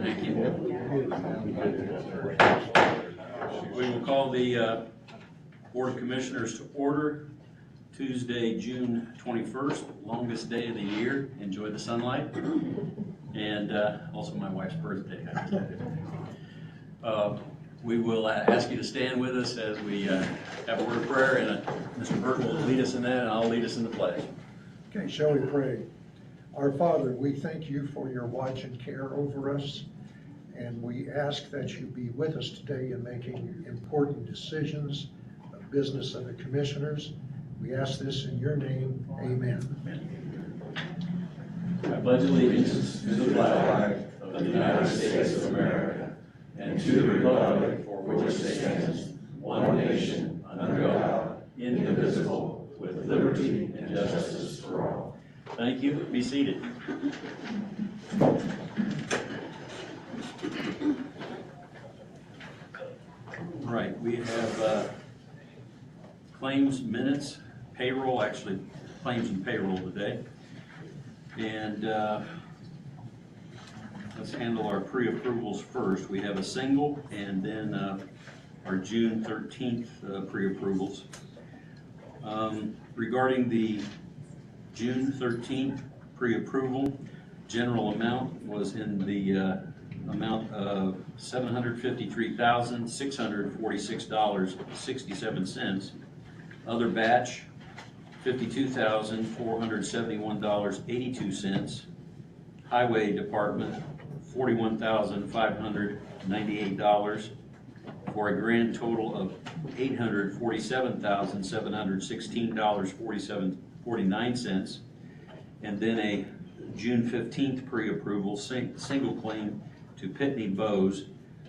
Thank you. We will call the Board of Commissioners to order. Tuesday, June 21st, longest day of the year. Enjoy the sunlight. And also my wife's birthday. We will ask you to stand with us as we have a word of prayer, and Mr. Burton will lead us in that, and I'll lead us in the pledge. Okay, shall we pray? Our Father, we thank you for your watch and care over us, and we ask that you be with us today in making important decisions of business of the commissioners. We ask this in your name, amen. I pledge allegiance to the flag of the United States of America and to the republic for which it stands, one nation, under God, indivisible, with liberty and justice for all. Thank you. Be seated. All right, we have claims, minutes, payroll, actually claims and payroll today. And let's handle our pre-approvals first. We have a single and then our June 13th pre-approvals. Regarding the June 13th pre-approval, general amount was in the amount of $753,646.67. Other batch, $52,471.82. Highway Department, $41,598, for a grand total of $847,716.49. And then a June 15th pre-approval single claim to Pitney Bowes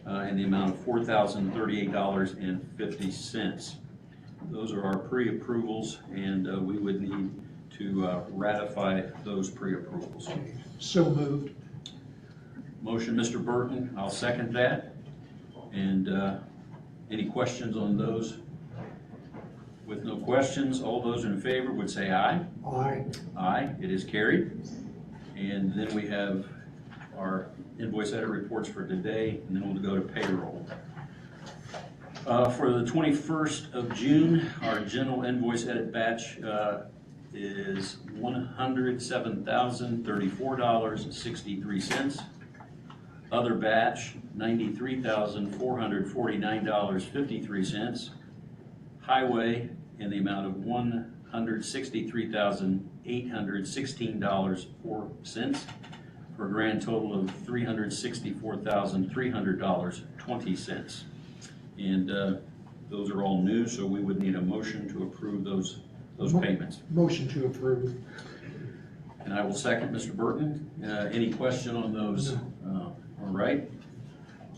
in the amount of $4,038.50. Those are our pre-approvals, and we would need to ratify those pre-approvals. So moved. Motion, Mr. Burton. I'll second that. And any questions on those? With no questions, all those in favor would say aye. Aye. Aye, it is carried. And then we have our invoice edit reports for today, and then we'll go to payroll. For the 21st of June, our general invoice edit batch is $107,034.63. Other batch, $93,449.53. Highway in the amount of $163,816.04, for a grand total of $364,300.20. And those are all new, so we would need a motion to approve those payments. Motion to approve. And I will second Mr. Burton. Any question on those? All right.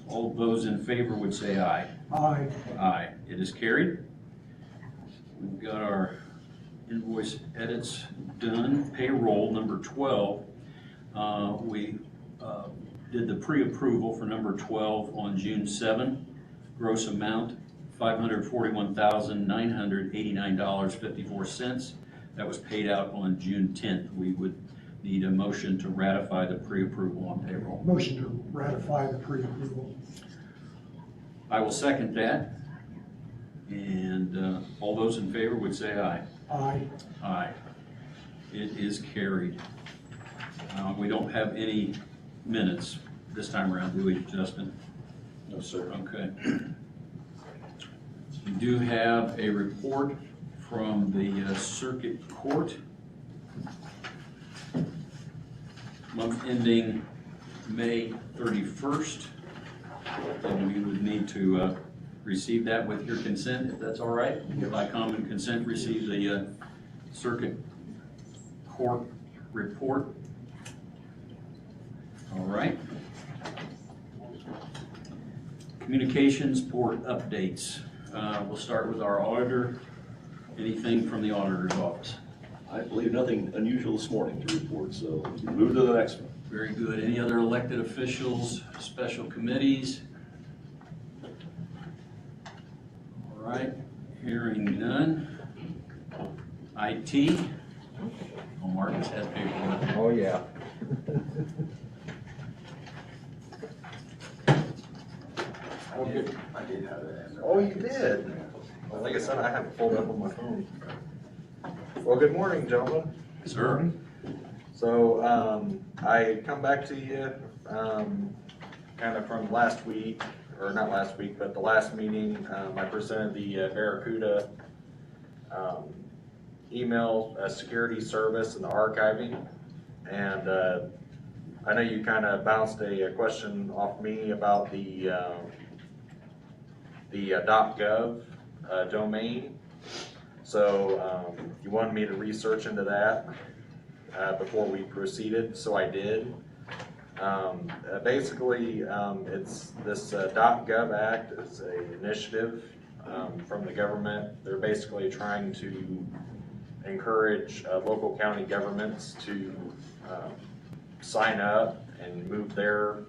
All those in favor would say aye. Aye. Aye. It is carried. We've got our invoice edits done. Payroll number 12. We did the pre-approval for number 12 on June 7. Gross amount $541,989.54. That was paid out on June 10th. We would need a motion to ratify the pre-approval on payroll. Motion to ratify the pre-approval. I will second that. And all those in favor would say aye. Aye. Aye. It is carried. We don't have any minutes this time around, do we, Justin? No, sir. Okay. We do have a report from the Circuit Court. Month ending May 31st. And we would need to receive that with your consent, if that's all right. By common consent, receive the Circuit Court report. All right. Communications board updates. We'll start with our auditor. Anything from the auditor's office? I believe nothing unusual this morning to report, so move to the next one. Very good. Any other elected officials, special committees? All right, hearing none. IT. Oh, Marcus has paperwork. Oh, yeah. Oh, good. I did have it. Oh, you did? Well, like I said, I have it pulled up on my phone. Well, good morning, gentlemen. Sir? So, I come back to you, kind of from last week, or not last week, but the last meeting. I presented the Barracuda email security service and the archiving. And I know you kind of bounced a question off me about the .gov domain. So you wanted me to research into that before we proceeded, so I did. Basically, it's this .gov Act is an initiative from the government. They're basically trying to encourage local county governments to sign up and move their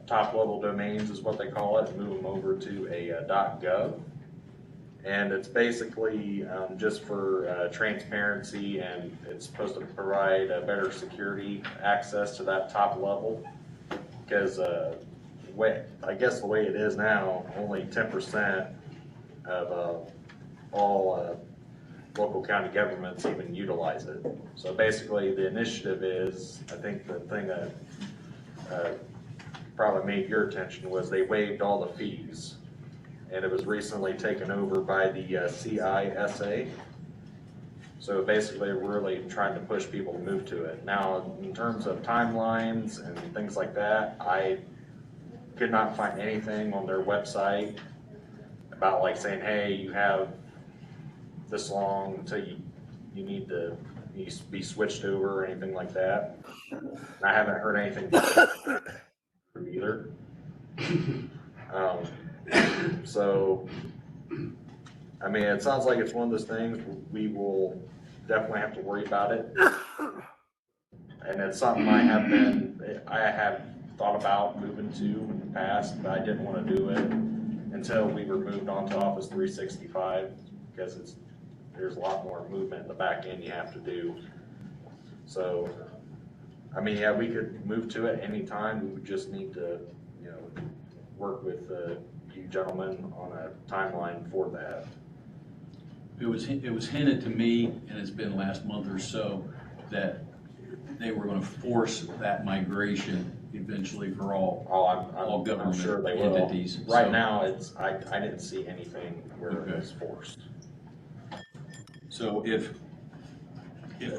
top level domains is what they call it, and move them over to a .gov. And it's basically just for transparency, and it's supposed to provide a better security access to that top level. Because I guess the way it is now, only 10% of all local county governments even utilize it. So basically the initiative is, I think the thing that probably made your attention was they waived all the fees. And it was recently taken over by the CISA. So basically we're really trying to push people to move to it. Now, in terms of timelines and things like that, I could not find anything on their website about like saying, hey, you have this long until you need to be switched over or anything like that. And I haven't heard anything from either. So, I mean, it sounds like it's one of those things we will definitely have to worry about it. And it's something I have thought about moving to in the past, but I didn't want to do it until we were moved on to Office 365, because there's a lot more movement in the back end you have to do. So, I mean, yeah, we could move to it anytime. We would just need to, work with you gentlemen on a timeline for that. It was hinted to me, and it's been last month or so, that they were going to force that migration eventually for all government I'm sure they will. entities. Right So, now, I didn't see anything where it was forced. So if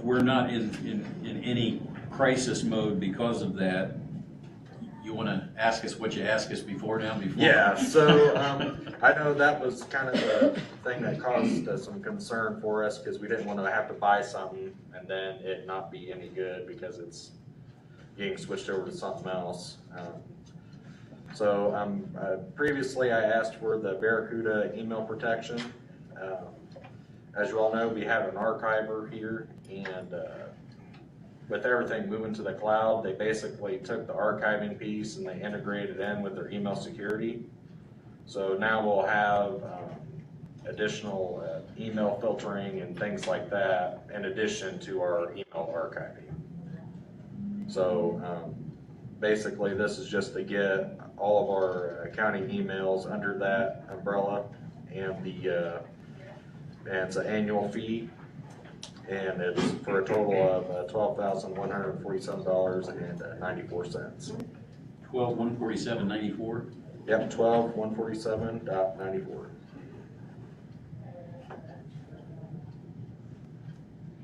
we're not in any crisis mode because of that, you want to ask us what you asked us before now? Yeah, so I know that was kind of the thing that caused some concern for us, because we didn't want to have to buy something and then it not be any good because it's getting switched over to something else. Previously I asked for the Barracuda email protection. As you all know, we have an archiver here, and with everything moving to the cloud, they basically took the archiving piece and they integrated in with their email security. So now we'll have additional email filtering and things like that in addition to our email archiving. So basically this is just to get all of our county emails under that umbrella, and it's an annual fee. And it's for a total of $12,147.94. 12,147.94. Yep, 12,147.94.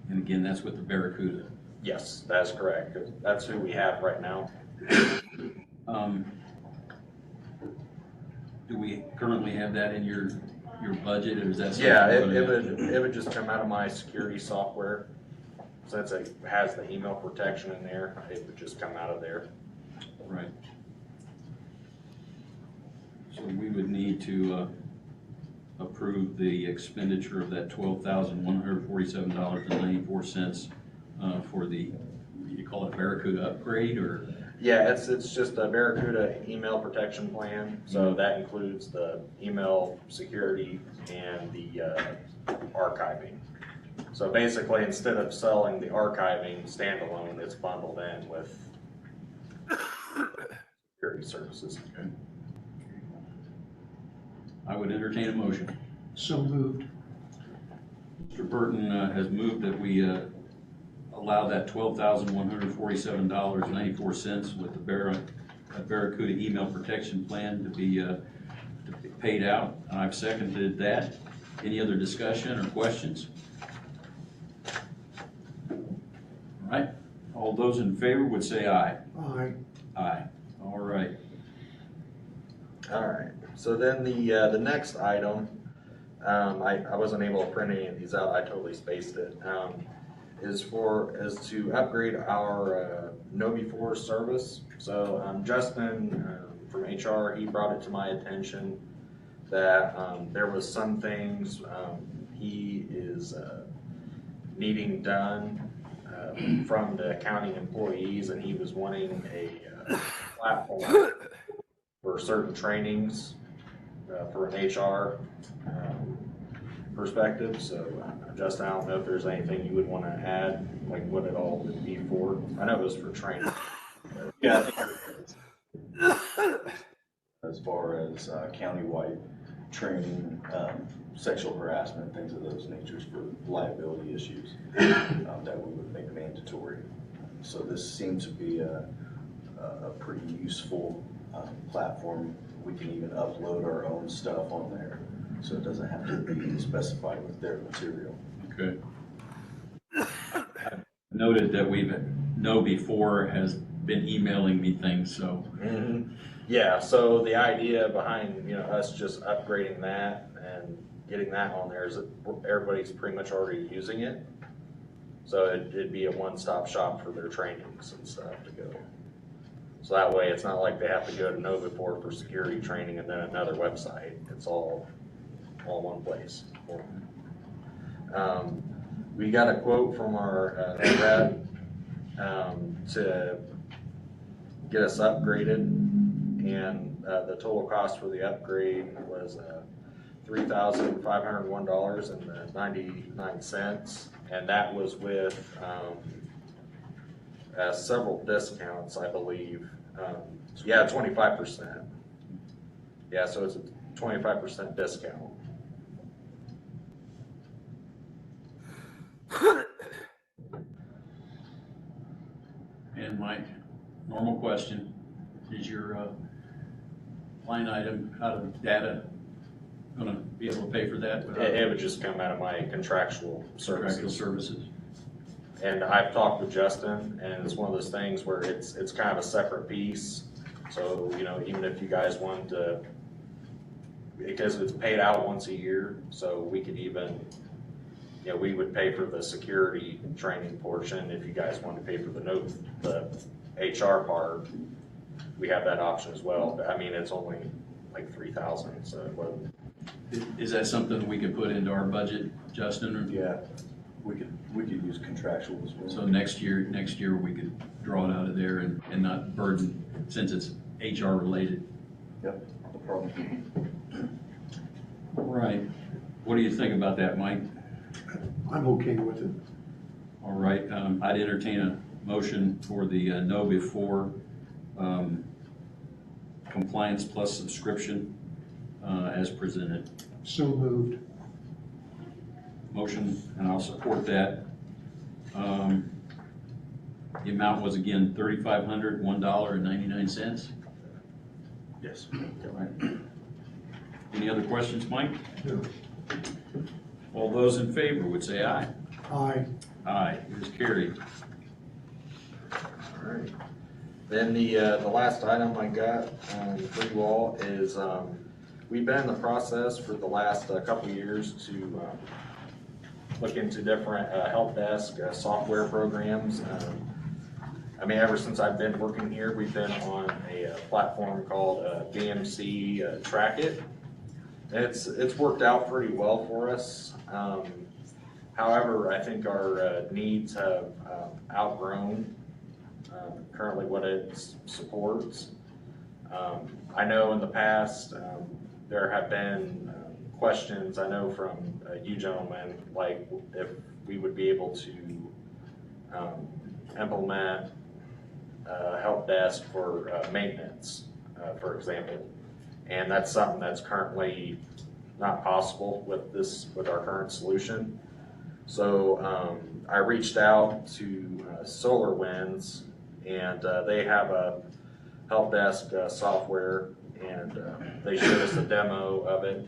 And again, that's with the Barracuda. Yes, that's correct. That's who we have right now. Do we currently have that in your budget, or is that something? Yeah, it would just come out of my security software. Since it has the email protection in there, it would just come out of there. Right. So we would need to approve the expenditure of that $12,147.94 for the, you call it Barracuda upgrade, or? Yeah, it's just a Barracuda email protection plan. So that includes the email security and the archiving. So basically, instead of selling the archiving standalone, it's bundled in with security services. Okay. I would entertain a motion. So moved. Mr. Burton has moved that we allow that $12,147.94 with the Barracuda email protection plan to be paid out. I've seconded that. Any other discussion or questions? All right. All those in favor would say aye. Aye. Aye. All right. All right, so then the next item, I wasn't able to print any of these out, I totally spaced it, is to upgrade our KnowBe4 service. So Justin from HR, he brought it to my attention that there was some things he is needing done from the accounting employees, and he was wanting a platform for certain trainings for an HR perspective. So Justin, I don't know if there's anything you would want to add, like what it all would be for. I know it was for training. Yeah. As far as countywide training, sexual harassment, things of those natures for liability issues that we would make mandatory. So this seems to be a pretty useful platform. We can even upload our own stuff on there, so it doesn't have to be specified with their material. Okay. I noted that KnowBe4 has been emailing me things, so. Mm-hmm. Yeah, so the idea behind us just upgrading that and getting that on there is that everybody's pretty much already using it. So it'd be a one-stop shop for their trainings and stuff to go. So that way it's not like they have to go to KnowBe4 for security training and then another website. It's all one place. We got a quote from our rep to get us upgraded, and the total cost for the upgrade was $3,501.99, and that was with several discounts, I believe. Yeah, 25%. Yeah, so it's a 25% discount. And my normal question, is your line item out of data gonna be able to pay for that? It would just come out of my contractual Contractual services. services. And I've talked with Justin, and it's one of those things where it's kind of a separate piece. So, even if you guys want to, because it's paid out once a year, so we could even, we would pay for the security training portion. If you guys want to pay for the HR part, we have that option as well. But I mean, it's only like $3,000, so it wasn't. Is that something we could put into our budget, Justin? Or? Yeah, we could use contractual as well. So next year we could draw it out of there and not burden, since it's HR related. Yep, no problem. All right. What do you think about that, Mike? I'm okay with it. All right. I'd entertain a motion for the KnowBe4 compliance plus subscription as presented. So moved. Motion, and I'll support that. The amount was again $3,501.99. Yes. All right. Any other questions, Mike? No. All those in favor would say aye. Aye. Aye, it is carried. All right. Then the last item I got for you all is we've been in the process for the last couple of years to look into different help desk software programs. I mean, ever since I've been working here, we've been on a platform called BMC Trackit. It's worked out pretty well for us. However, I think our needs have outgrown currently what it supports. I know in the past there have been questions, I know from you gentlemen, like if we would be able to implement help desk for maintenance, for example. And that's something that's currently not possible with our current solution. So I reached out to SolarWinds, and they have a help desk software, and they showed us a demo of it.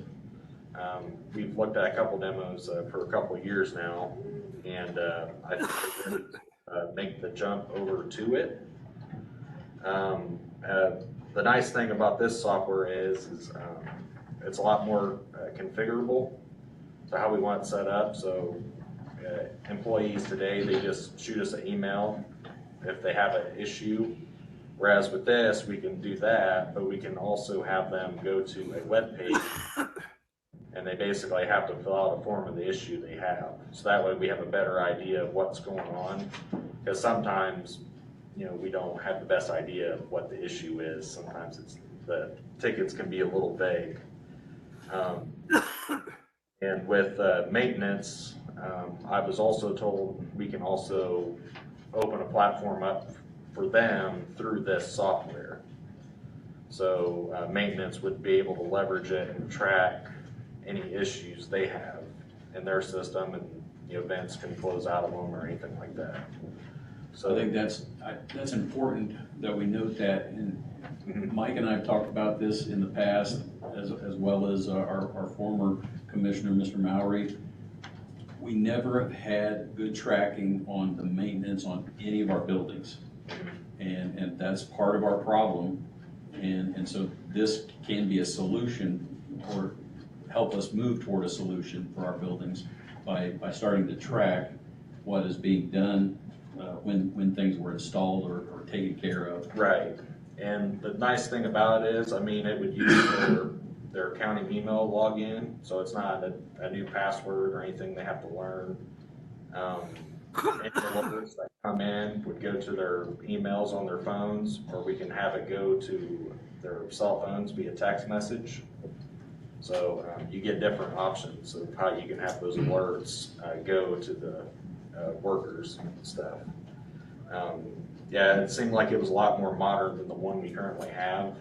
We've looked at a couple demos for a couple years now, and I think we're going to make the jump over to it. The nice thing about this software is it's a lot more configurable. So how we want it set up. So employees today, they just shoot us an email if they have an issue. Whereas with this, we can do that, but we can also have them go to a web page, and they basically have to fill out a form of the issue they have. So that way we have a better idea of what's going on. Because sometimes, we don't have the best idea of what the issue is. Sometimes the tickets can be a little vague. And with maintenance, I was also told we can also open a platform up for them through this software. So maintenance would be able to leverage it and track any issues they have in their system, and events can close out of them or anything like that. So I think that's important that we note that. And Mike and I have talked about this in the past, as well as our former commissioner, Mr. Mowry. We never have had good tracking on the maintenance on any of our buildings. And that's part of our problem. And so this can be a solution, or help us move toward a solution for our buildings by starting to track what is being done when things were installed or taken care of. Right. And the nice thing about it is, it would use their county email login, so it's not a new password or anything they have to learn. Any alerts that come in would go to their emails on their phones, or we can have it go to their cell phones via text message. So you get different options of how you can have those alerts go to the workers and stuff. Yeah, it seemed like it was a lot more modern than the one we currently have.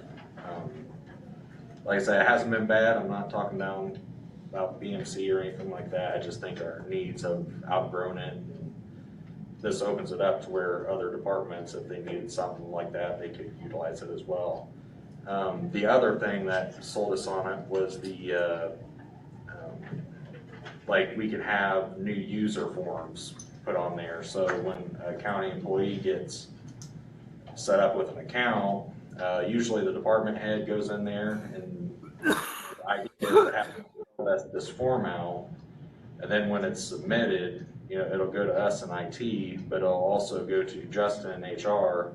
Like I said, it hasn't been bad. I'm not talking down about BMC or anything like that. I just think our needs have outgrown it. This opens it up to where other departments, if they needed something like that, they could utilize it as well. The other thing that sold us on it was the like we could have new user forms put on there. So when a county employee gets set up with an account, usually the department head goes in there, and the idea is to have to fill this form out, and then when it's submitted, it'll go to us in IT, but it'll also go to Justin in HR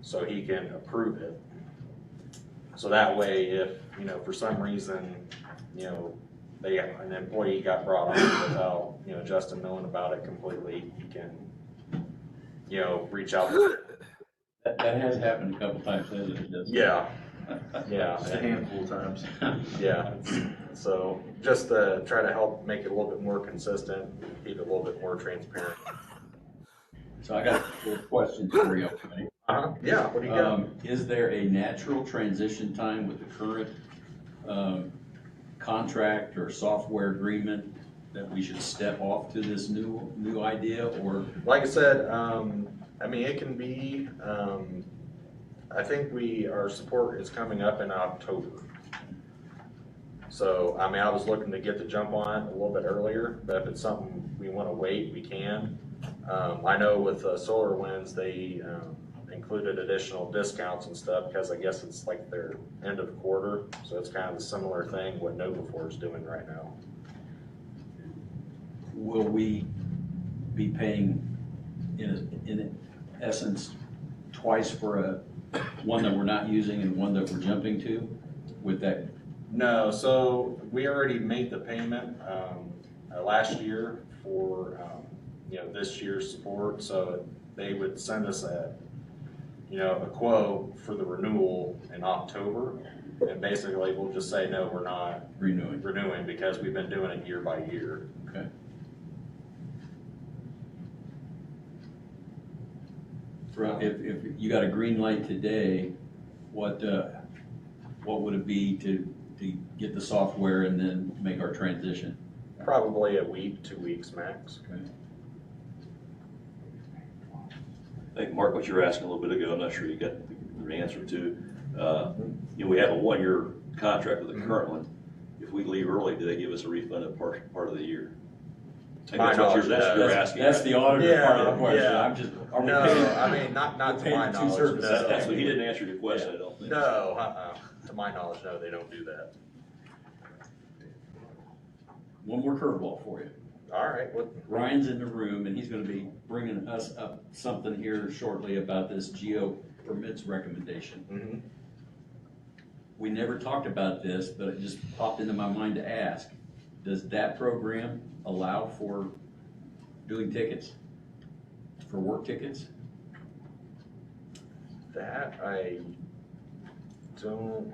so he can approve it. So that way, if for some reason an employee got brought on without Justin knowing about it completely, he can reach out to That has happened a couple times, hasn't it? Yeah. Just a handful of times. Yeah. So just to try to help make it a little bit more consistent, keep it a little bit more transparent. So I got a question for you. Okay? Yeah, what do you got? Is there a natural transition time with the current contract or software agreement that we should step off to this new idea, or? Like I said, it can be, I think our support is coming up in October. So, I was looking to get the jump on it a little bit earlier, but if it's something we want to wait, we can. I know with SolarWinds, they included additional discounts and stuff because I guess it's like their end of quarter. So it's kind of a similar thing what Novafor is doing right now. Will we be paying, in essence, twice for one that we're not using and one that we're jumping to with that? No, so we already made the payment last year for this year's support. So they would send us a quote for the renewal in October, and basically we'll just say no, we're not renewing because we've been doing it year by year. Okay. If you got a green light today, what what would it be to get the software and then make our transition? Probably a week, 2 weeks max. Okay. I think, Mark, what you were asking a little bit ago, I'm not sure you got the answer to. We have a 1-year contract with the current one. If we leave early, do they give us a refund of part of the year? I think that's what you're asking. That's the auditor part of the question. Yeah. I'm just, are we No, paying? I mean, not to paying my for two knowledge. services. No. That's what he didn't answer your question, I don't think. No, to my knowledge, no, they don't do that. One more curveball for you. All right, what? Ryan's in the room and he's gonna be bringing us up something here shortly about this Geo Permits recommendation. Mm-hmm. We never talked about this, but it just popped into my mind to ask. Does that program allow for doing tickets? For work tickets? That I don't.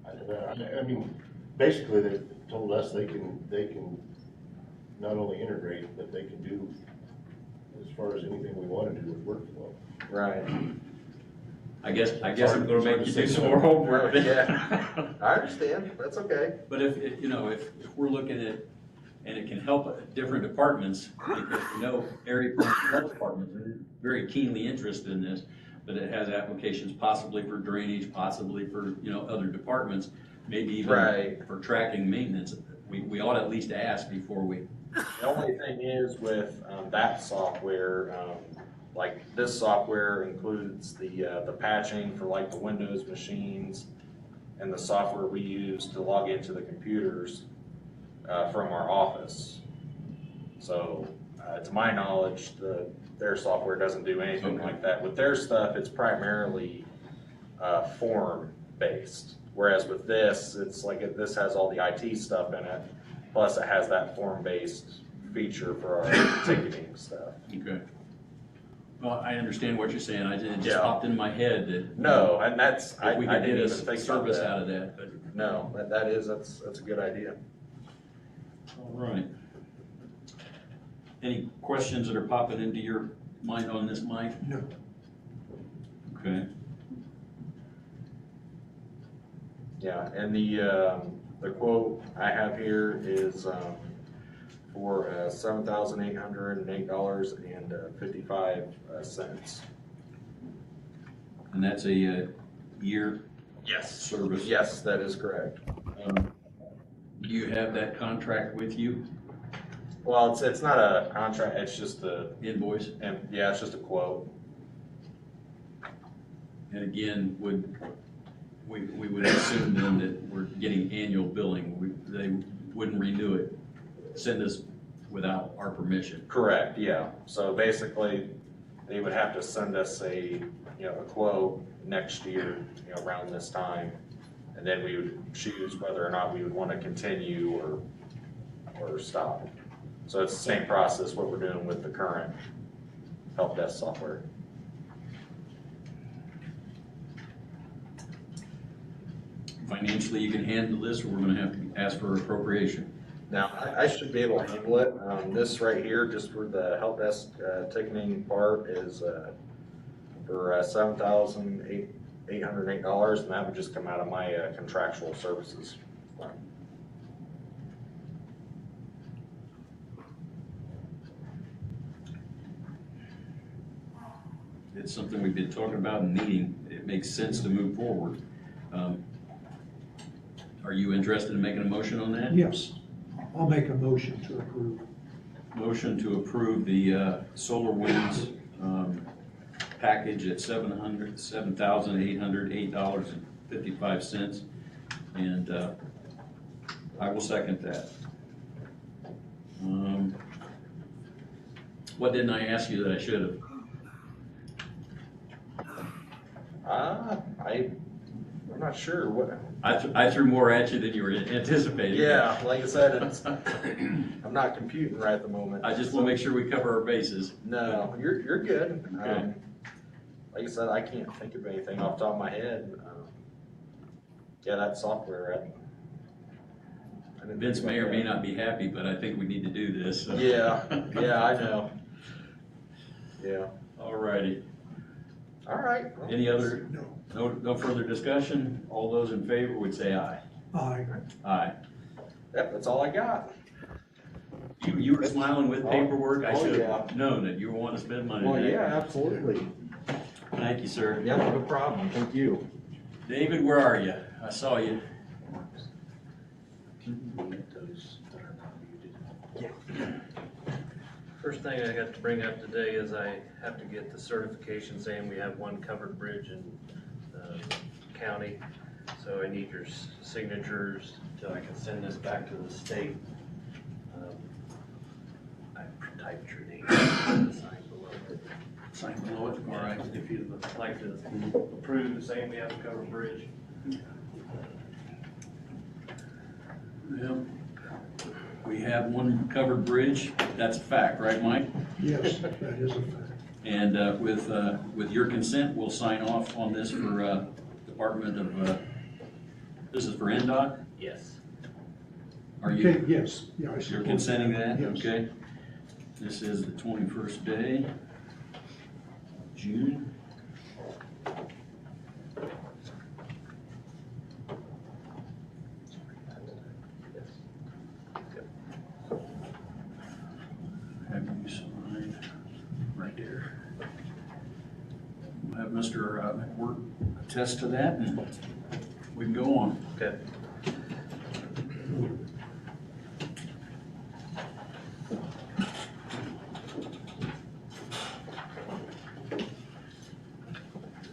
I mean, basically, they told us they can not only integrate, but they can do as far as anything we want to do with workflow. Right. I guess I'm gonna make you do some more homework then. Yeah, I understand, that's okay. But if we're looking at, and it can help different departments, because area planning health departments are very keenly interested in this, but it has applications possibly for drainage, possibly for, other departments, maybe even Right. for tracking maintenance. We ought to at least ask before we. The only thing is with that software, like this software includes the patching for like the Windows machines and the software we use to log into the computers from our office. So to my knowledge, their software doesn't do anything like that. With their stuff, it's primarily form based. Whereas with this, it's like this has all the IT stuff in it, plus it has that form based feature for our ticketing stuff. Okay. Well, I understand what you're saying. It just Yeah. popped in my head that. No, and that's, If we I could didn't get even a think service about out that. of that, but. No, that's a good idea. All right. Any questions that are popping into your mind on this, Mike? No. Okay. Yeah, and the quote I have here is for $7,808.55. And that's a year Yes. service? Yes, that is correct. Do you have that contract with you, Well, it's not a contract, it's just invoice? it's just a quote. And again, we would assume then that we're getting annual billing. They wouldn't renew it, send us without our permission. Correct, yeah. So basically, they would have to send us a quote next year, around this time. And then we would choose whether or not we would want to continue or stop. So it's the same process what we're doing with the current help desk software. Financially, you can handle this, or we're gonna have to ask for appropriation. Now, I should be able to handle it. This right here, just for the help desk ticketing part, is for $7,808, and that would just come out of my contractual services. It's something we've been talking about and needing. It makes sense to move forward. Are you interested in making a motion on that? Yes, I'll make a motion to approve. Motion to approve the Solar Winds package at $7,808.55, and I will second that. What didn't I ask you that I should have? I'm not sure what. I threw more at you than you were anticipating. Yeah, like I said, I'm not computing right at the moment. I just want to make sure we cover our bases. No, you're good. Okay. Like I said, I can't think of anything off the top of my head. Yeah, that software. I didn't Vince think may or about may that. not be happy, but I think we need to do this. So. Yeah, I know. Yeah. All righty. All right. Any other, No. no further discussion? All those in favor would say aye. Aye. Aye. Yep, that's all I got. You were smiling with paperwork. I Oh, should yeah. have known that you were wanting to spend money Well, today. yeah, absolutely. Thank you, sir. Yeah, no problem. Thank you. David, where are you? I saw you. First thing I got to bring up today is I have to get the certification saying we have one covered bridge in county. So I need your signatures so I can send this back to the state. I typed your name, sign below it. Sign below it. All right. If you'd like to approve the saying we have a covered bridge. Yep. We have one covered bridge. That's a fact, right, Mike? Yes, that is a fact. And with your consent, we'll sign off on this for Department of, this is for NDOT? Yes. Are you? Okay, yes, yeah, I You're support consenting to that? Yes. Okay. This is the 21st day of June. Have you sign right there. We'll have Mr. McWhort attest to that and we can go on. Okay.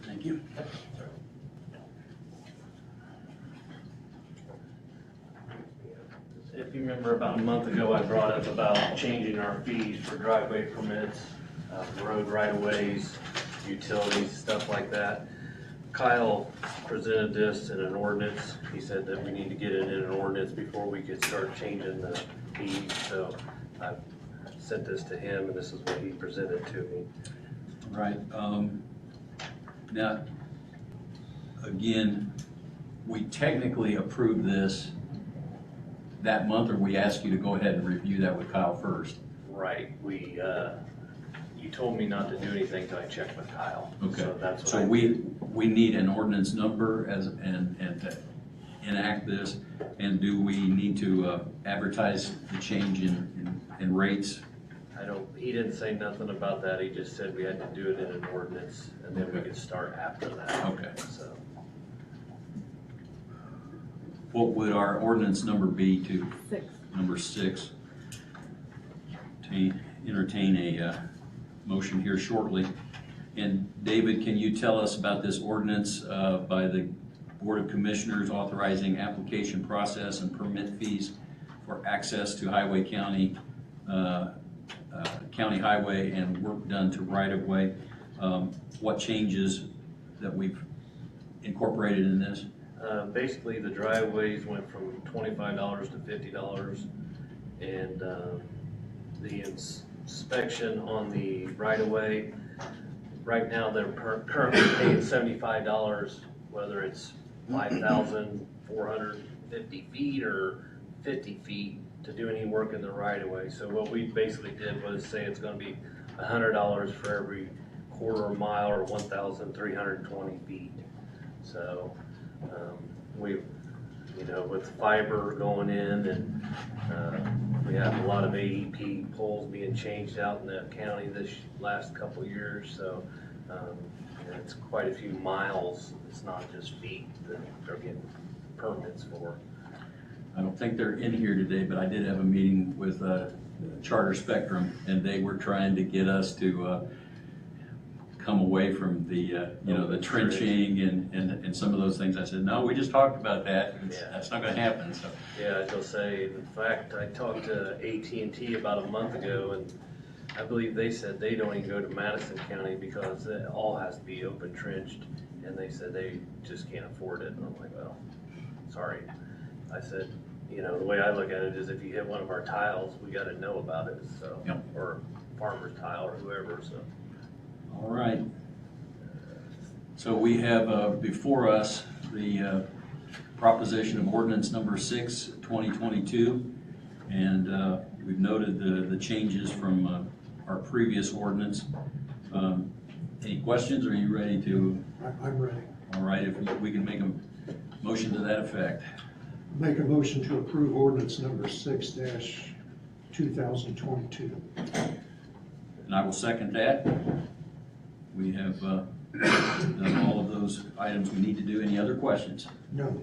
Thank you. If you remember about a month ago, I brought up about changing our fees for driveway permits, road right-of-ways, utilities, stuff like that. Kyle presented this in an ordinance. He said that we need to get it in an ordinance before we could start changing the fees. So I sent this to him and this is what he presented to me. Right. Now, again, we technically approved this that month, or we asked you to go ahead and review that with Kyle first? Right, you told me not to do anything till I checked with Kyle. Okay. So that's what So we need an ordinance number and to enact this, and do we need to advertise the change in rates? he didn't say nothing about that, he just said we had to do it in an ordinance, and then we could start after that. Okay. So, What would our ordinance number be to? 6. Number 6. To entertain a motion here shortly. And David, can you tell us about this ordinance by the Board of Commissioners authorizing application process and permit fees for access to highway county, county highway and work done to right-of-way? What changes that we've incorporated in this? basically the driveways went from $25 to $50, and the inspection on the right-of-way, right now they're currently paying $75, whether it's 5,450 feet or 50 feet to do any work in the right-of-way. So what we basically did was say it's gonna be $100 for every quarter mile or 1,320 feet. So we, with fiber going in, and we have a lot of AEP poles being changed out in the county this last couple of years. So it's quite a few miles. It's not just feet that they're getting permits for. I don't think they're in here today, but I did have a meeting with Charter Spectrum, and they were trying to get us to come away from the, the trenching and some of those things. I said, no, we just talked about that. That's not gonna happen, so. Yeah, they'll say, in fact, I talked to AT&T about a month ago, and I believe they said they don't even go to Madison County because it all has to be open trenched, and they said they just can't afford it. And I'm like, well, sorry. I said, the way I look at it is if you hit one of our tiles, we gotta know about it, so. Yep. Or farmer's tile or whoever, so. All right. So we have before us the proposition of ordinance number 6, 2022. And we've noted the changes from our previous ordinance. Any questions, or are you ready to, I'm ready. all right, if we can make a motion to that effect? Make a motion to approve ordinance number 6-2022. And I will second that. We have done all of those items we need to do. Any other questions? No.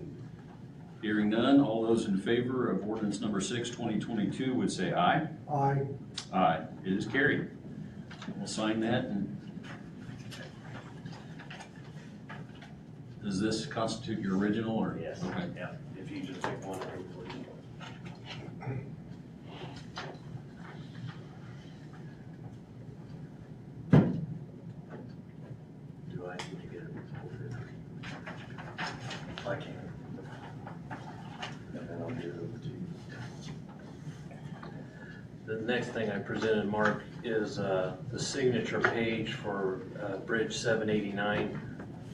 Hearing none, all those in favor of ordinance number 6-2022 would say aye. Aye. Aye, it is carried. We'll sign that. And does this constitute your original, or? Yes, Okay. yeah, if you just take one of them, please. Do I need to get it recorded? I can. And then I'll give it over to you. The next thing I presented, Mark, is the signature page for Bridge 789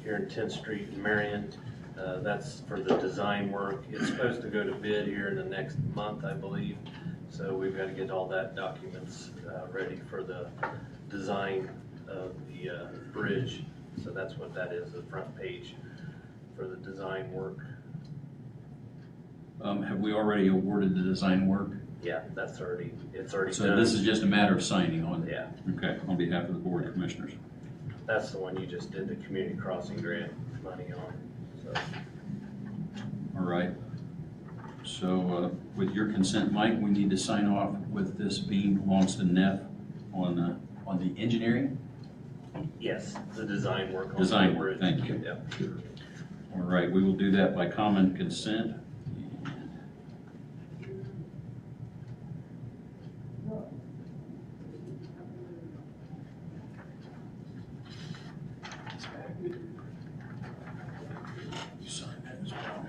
here in 10th Street in Marion. That's for the design work. It's supposed to go to bid here in the next month, I believe. So we've got to get all that documents ready for the design of the bridge. So that's what that is, the front page for the design work. Have we already awarded the design work? Yeah, it's already done. So this is just a matter of signing on it? Yeah. Okay, on behalf of the Board of Commissioners. That's the one you just did the community crossing grant money on, so. All right. So with your consent, Mike, we need to sign off with this being belongs to Neff on the engineering? Yes, the design work on the Design bridge. work, thank you. Yep. All right, we will do that by common consent. Sign that as well.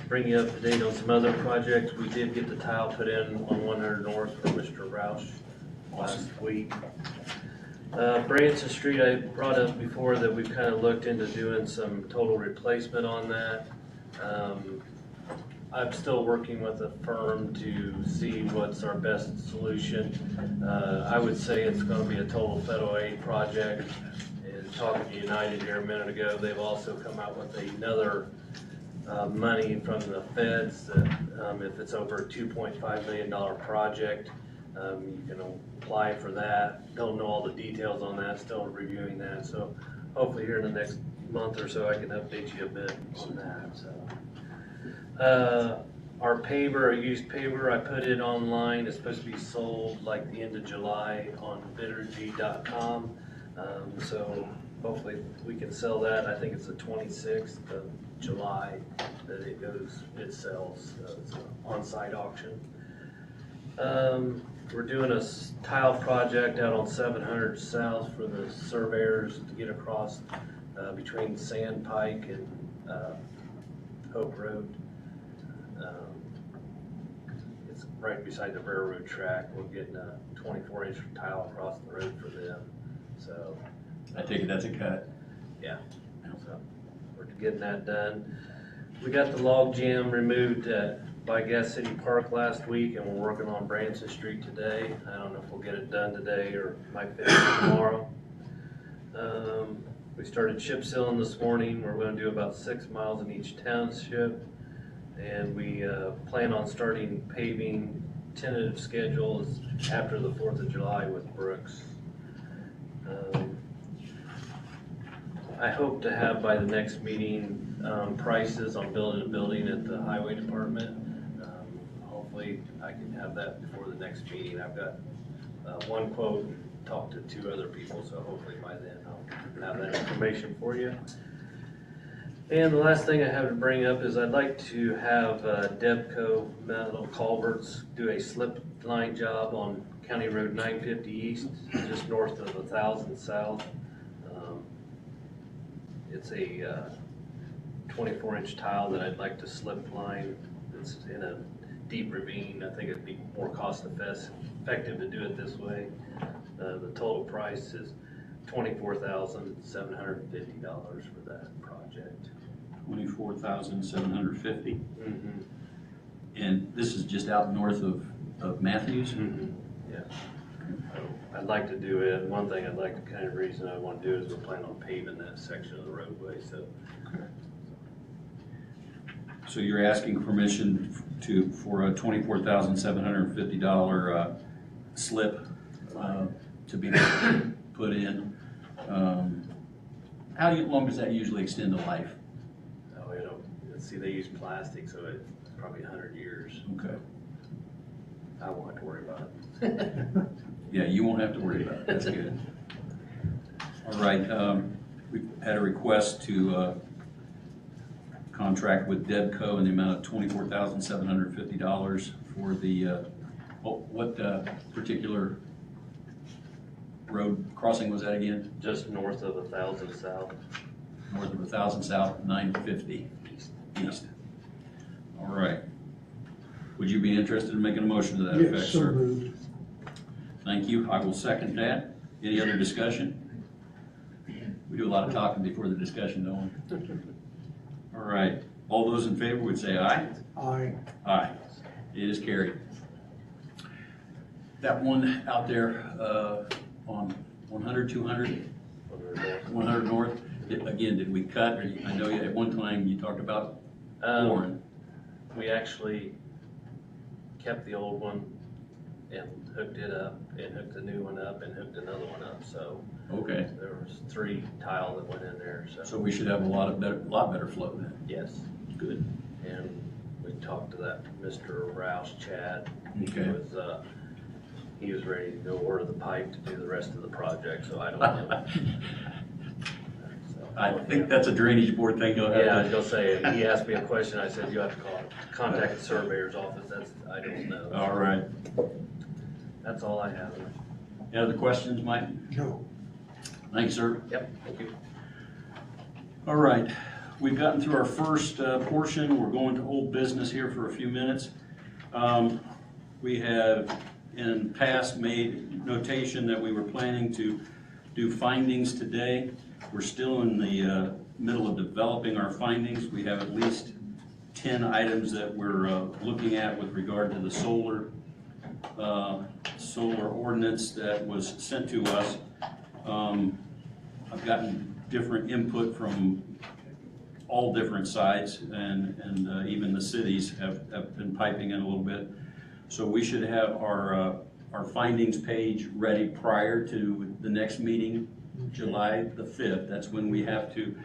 Bring you up to date on some other projects. We did get the tile put in on 100 North for Mr. Roush last week. Branson Street, I brought up before that we've kind of looked into doing some total replacement on that. I'm still working with a firm to see what's our best solution. I would say it's going to be a total federal aid project. And talking to United here a minute ago, they've also come out with another money from the feds that if it's over a $2.5 million project, you can apply for that. Don't know all the details on that, still reviewing that. So hopefully here in the next month or so I can update you a bit on that. So our paver, our used paver, I put it online. It's supposed to be sold like the end of July on biddergy.com. So hopefully we can sell that. I think it's the 26th of July that it sells. It's an on-site auction. We're doing a tile project out on 700 South for the surveyors to get across between Sandpike and Hope Road. It's right beside the railroad track. We're getting a 24-inch tile across the road for them. So I take it that's a cut. yeah, so we're getting that done. We got the log jam removed by Gas City Park last week, and we're working on Branson Street today. I don't know if we'll get it done today or might finish it tomorrow. We started chip sealing this morning. We're going to do about 6 miles in each township, and we plan on starting paving. Tentative schedules after the 4th of July with Brooks. I hope to have by the next meeting prices on building a building at the highway department. Hopefully I can have that before the next meeting. I've got one quote, talked to 2 other people, so hopefully by then I'll have that information for you. And the last thing I have to bring up is I'd like to have Debco Metal Culverts do a slip line job on County Road 950 East, just north of 1000 South. It's a 24-inch tile that I'd like to slip line. It's in a deep ravine. I think it'd be more cost effective to do it this way. The total price is $24,750 for that project. 24,750. Mm-hmm. And this is just out north of Matthews? Yeah. I'd like to do it, one thing I'd like to, kind of reason I want to do is we're planning on paving that section of the roadway, so. So you're asking permission for a $24,750 slip to be put in. How long does that usually extend the life? Oh, you know, see, they use plastic, so it's probably 100 years. Okay. I won't have to worry about it. Yeah, you won't have to worry about it. That's good. All right, we've had a request to contract with Debco in the amount of $24,750 for the, what particular road crossing was that again? Just north of 1,000 south. North of 1,000 south, 950 east. All right. Would you be interested in making a motion to that effect, Yes, so sir? moved. Thank you. I will second that. Any other discussion? We do a lot of talking before the discussion, don't we? All right. All those in favor would say aye. Aye. Aye. It is carried. That one out there on 100, 200, 100 North, again, did we cut? Or I know at one time you talked about Warren. We actually kept the old one and hooked it up and hooked the new one up and hooked another one up, so Okay. there was 3 tile that went in there, So we should have a lot better flow then. yes. Good. And we talked to that Mr. Rouse, Chad. Okay. He was ready to go order the pipe to do the rest of the project, so I don't know. I think that's a drainage board thing. You'll have Yeah, I was to- gonna say, he asked me a question, I said, you have to contact the surveyor's office, I don't know. All right. That's all I have. Any other questions, Mike? No. Thanks, sir. Yep, thank you. All right, we've gotten through our first portion. We're going to old business here for a few minutes. We have in past made notation that we were planning to do findings today. We're still in the middle of developing our findings. We have at least 10 items that we're looking at with regard to the solar ordinance that was sent to us. I've gotten different input from all different sides, and even the cities have been piping in a little bit. So we should have our findings page ready prior to the next meeting, July the 5th. That's when we have to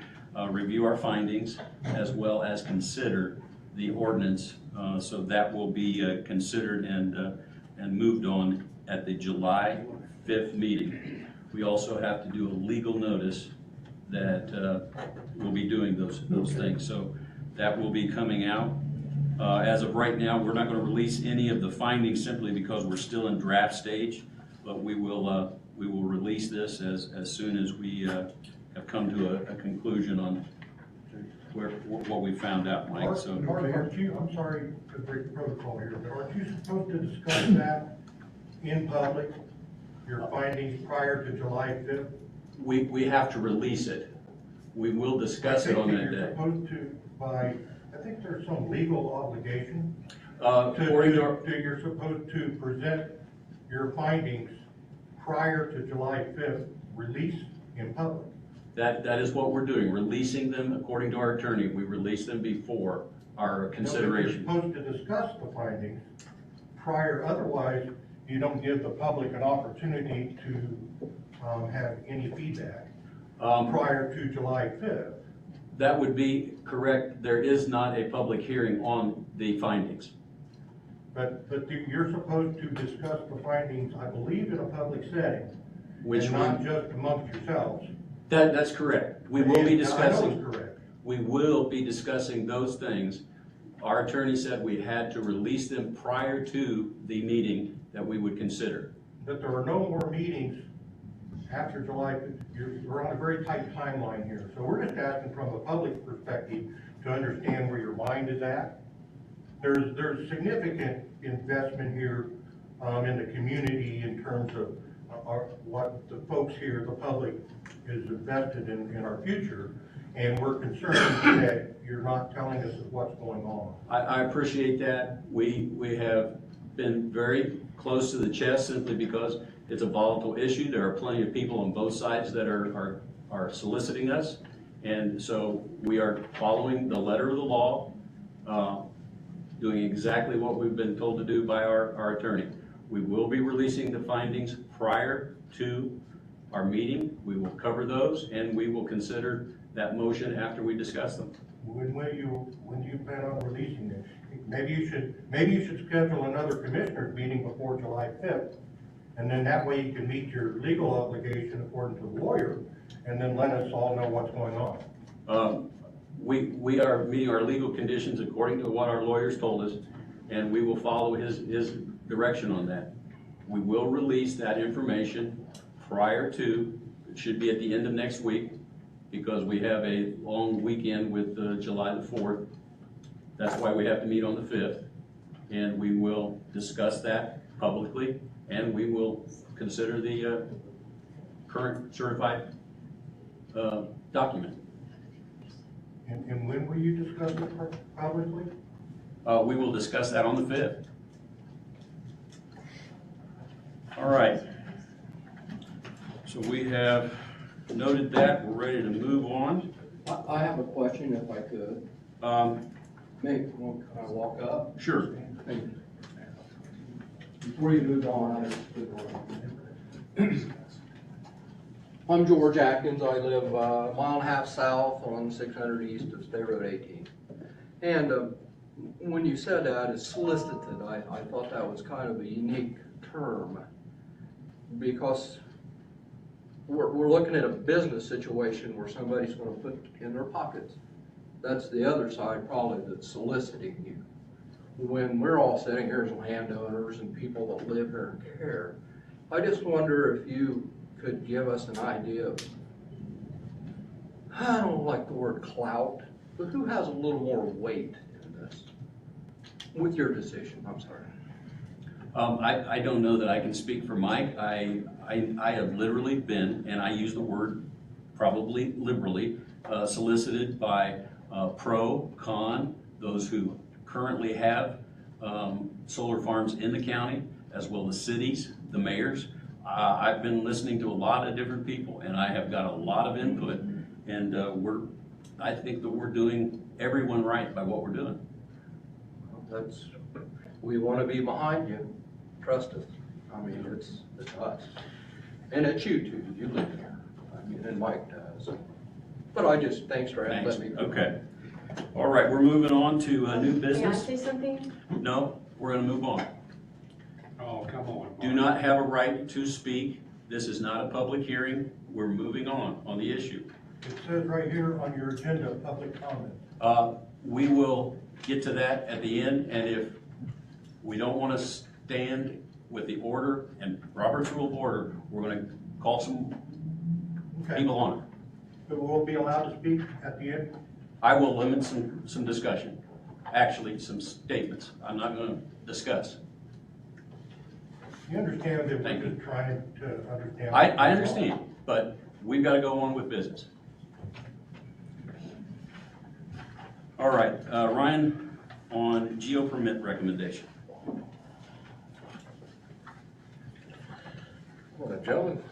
review our findings as well as consider the ordinance. So that will be considered and moved on at the July 5th meeting. We also have to do a legal notice that we'll be doing those things. So that will be coming out. As of right now, we're not going to release any of the findings simply because we're still in draft stage, but we will release this as soon as we have come to a conclusion on what we found out, Mike. So Mark, aren't you, I'm sorry to break protocol here, but aren't you supposed to discuss that in public, your findings prior to July 5th? we have to release it. We will discuss it on that You're day. supposed to, I think there's some legal obligation you're supposed to present your findings prior to July 5th, release in public. That is what we're doing, releasing them according to our attorney. We release them before our consideration. You're supposed to discuss the findings prior, otherwise you don't give the public an opportunity to have any feedback prior to July 5th. That would be correct. There is not a public hearing on the findings. But you're supposed to discuss the findings, I believe, in a public setting, and not just amongst yourselves. That's correct. We will be And discussing. I know it's correct. We will be discussing those things. Our attorney said we had to release them prior to the meeting that we would consider. But there are no more meetings after July 5th. We're on a very tight timeline here. So we're just asking from a public perspective to understand where your mind is at. There's significant investment here in the community in terms of what the folks here, the public, is invested in our future, and we're concerned that you're not telling us what's going on. I appreciate that. We have been very close to the chest simply because it's a volatile issue. There are plenty of people on both sides that are soliciting us. And so we are following the letter of the law, doing exactly what we've been told to do by our attorney. We will be releasing the findings prior to our meeting. We will cover those, and we will consider that motion after we discuss them. When do you plan on releasing it? Maybe you should schedule another commissioners meeting before July 5th. And then that way you can meet your legal obligation according to the lawyer, and then let us all know what's going on. We are meeting our legal conditions according to what our lawyers told us, and we will follow his direction on that. We will release that information prior to, it should be at the end of next week, because we have a long weekend with July the 4th. That's why we have to meet on the 5th. And we will discuss that publicly, and we will consider the current certified document. And when will you discuss it publicly? We will discuss that on the 5th. All right. So we have noted that. We're ready to move on. I have a question if I could. Can I walk up? Sure. Thank you. Before you move on, I just I'm George Atkins. I live a mile and a half south on 600 east of State Road 18. And when you said that, it's solicited, I thought that was kind of a unique term, because we're looking at a business situation where somebody's going to put in their pockets. That's the other side probably that's soliciting you. When we're all sitting here as landowners and people that live here and care, I just wonder if you could give us an idea of, I don't like the word clout, but who has a little more weight in this with your decision? I'm sorry. I don't know that I can speak for Mike. I have literally been, and I use the word probably liberally, solicited by pro, con, those who currently have solar farms in the county, as well as cities, the mayors. I've been listening to a lot of different people, and I have got a lot of input, and I think that we're doing everyone right by what we're doing. We want to be behind you. Trust us. I mean, it's us. And it's you too. You live here. I mean, and Mike does. But thanks for Thanks. letting me. Okay. All right, we're moving on to new May I business. say something? No, we're gonna move on. Oh, come on. Do not have a right to speak. This is not a public hearing. We're moving on the issue. It says right here on your agenda, public comment. We will get to that at the end, and if we don't want to stand with the order and Robert's Rule of Order, we're going to call some Okay. people on it. But we'll be allowed to speak at the end? I will limit some discussion, actually some statements. I'm not going to discuss. You understand that Thank we're you. just trying to understand? I understand, but we've got to go on with business. All right, Ryan, on Geo Permit Recommendation. Morning, gentlemen.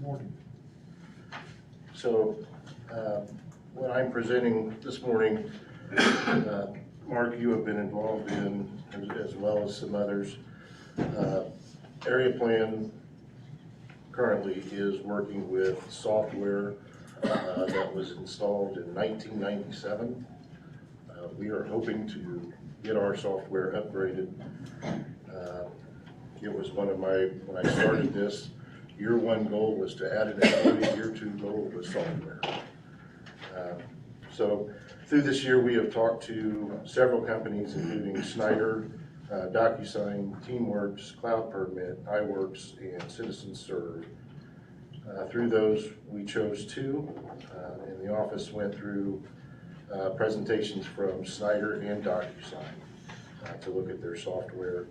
Morning. So, what I'm presenting this morning, Mark, you have been involved in, as well as some others. Area Plan currently is working with software that was installed in 1997. We are hoping to get our software upgraded. It was one of when I started this, year one goal was to add an employee, year two goal was software. So through this year, we have talked to several companies, including Snyder, DocuSign, TeamWorks, Cloud Permit, iWorks, and CitizenServe. Through those, we chose two, and the office went through presentations from Snyder and DocuSign to look at their software.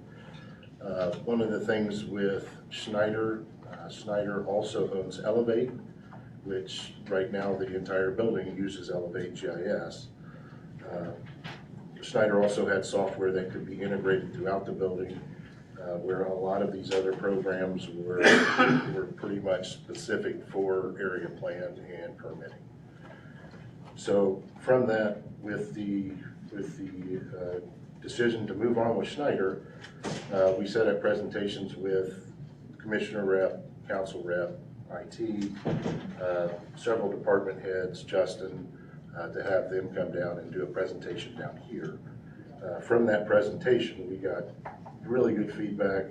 One of the things with Snyder, Snyder also owns Elevate, which right now the entire building uses Elevate GIS. Schneider also had software that could be integrated throughout the building, where a lot of these other programs were pretty much specific for area plan and permitting. So from that, with the decision to move on with Schneider, we set up presentations with commissioner rep, council rep, IT, several department heads, Justin, to have them come down and do a presentation down here. From that presentation, we got really good feedback.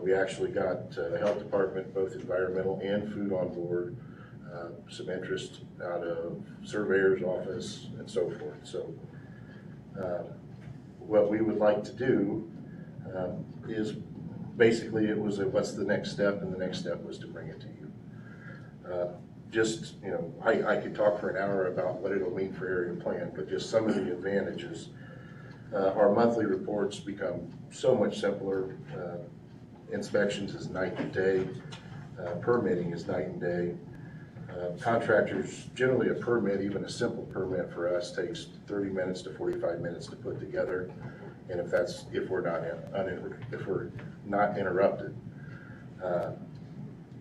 We actually got the health department, both environmental and food, on board. Some interest out of surveyor's office and so forth. So what we would like to do is basically, it was what's the next step, and the next step was to bring it to you. Just, you know, I could talk for an hour about what it'll mean for area plan, but just some of the advantages. Our monthly reports become so much simpler. Inspections is night and day. Permitting is night and day. Contractors, generally a permit, even a simple permit for us, takes 30 minutes to 45 minutes to put together. And if we're not interrupted.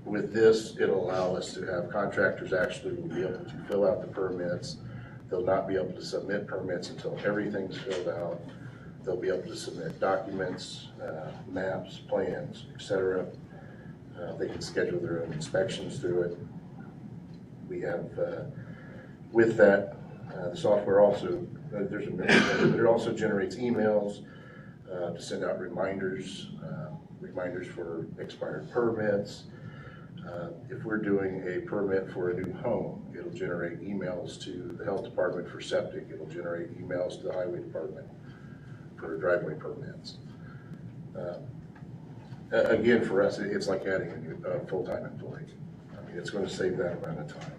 With this, it'll allow us to have contractors actually will be able to fill out the permits. They'll not be able to submit permits until everything's filled out. They'll be able to submit documents, maps, plans, etc. They can schedule their own inspections through it. We have, with that, the software also, it also generates emails to send out reminders for expired permits. If we're doing a permit for a new home, it'll generate emails to the health department for septic. It'll generate emails to the highway department for driveway permits. Again, for us, it's like adding a full-time employee. I mean, it's going to save that amount of time.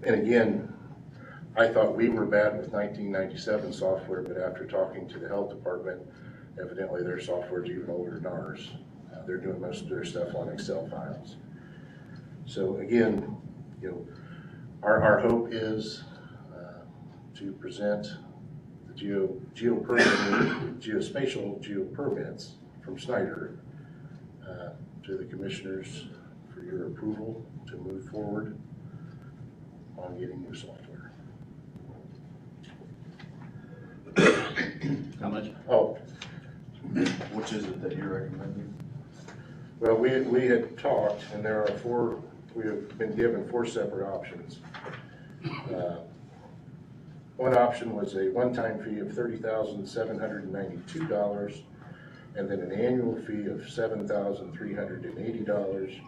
And again, I thought we were bad with 1997 software, but after talking to the health department, evidently their software is even older than ours. They're doing most of their stuff on Excel files. So again, you know, our hope is to present the geospatial GeoPermits from Schneider to the commissioners for your approval to move forward on getting new software. How much? Oh, Which is it that you're recommending? well, we had talked, and there are we have been given 4 separate options. One option was a one-time fee of $30,792, and then an annual fee of $7,380.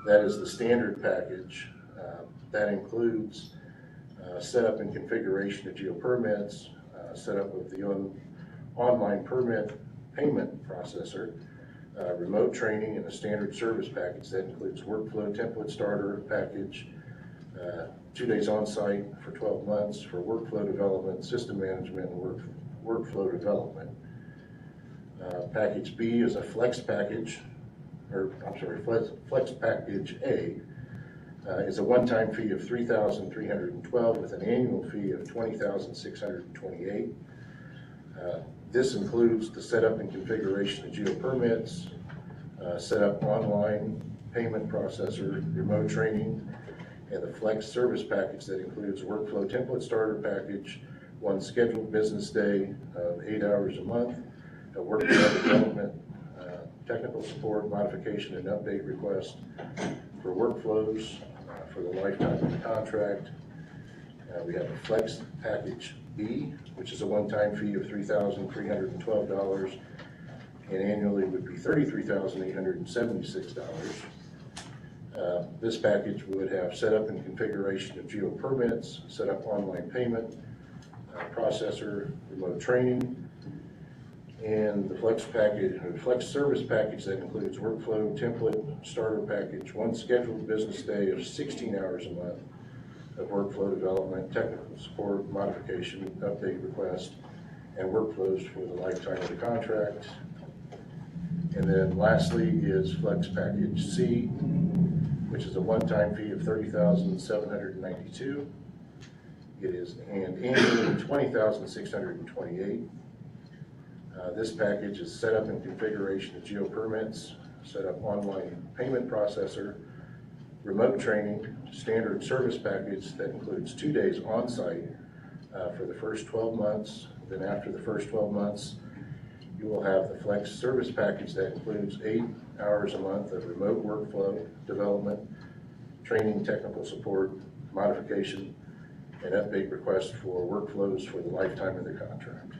That is the standard package. That includes setup and configuration of GeoPermits, setup of the online permit payment processor, remote training, and a standard service package that includes workflow template starter package, 2 days on site for 12 months for workflow development, system management, and workflow development. Package B is a flex package, flex package A is a one-time fee of $3,312 with an annual fee of $20,628. This includes the setup and configuration of GeoPermits, setup online payment processor, remote training, and the flex service package that includes workflow template starter package, 1 scheduled business day of 8 hours a month, a workflow development, technical support, modification, and update request for workflows for the lifetime of the contract. We have a flex package B, which is a one-time fee of $3,312, and annually would be $33,876. This package would have setup and configuration of GeoPermits, setup online payment, processor, remote training, and the flex package, or flex service package that includes workflow template starter package, 1 scheduled business day of 16 hours a month of workflow development, technical support, modification, update request, and workflows for the lifetime of the contract. And then lastly is flex package C, which is a one-time fee of $30,792. It is and annually $20,628. This package is set up in configuration of GeoPermits, set up online payment processor, remote training, standard service package that includes 2 days on-site for the first 12 months. Then after the first 12 months, you will have the flex service package that includes 8 hours a month of remote workflow development, training, technical support, modification, and update requests for workflows for the lifetime of the contract.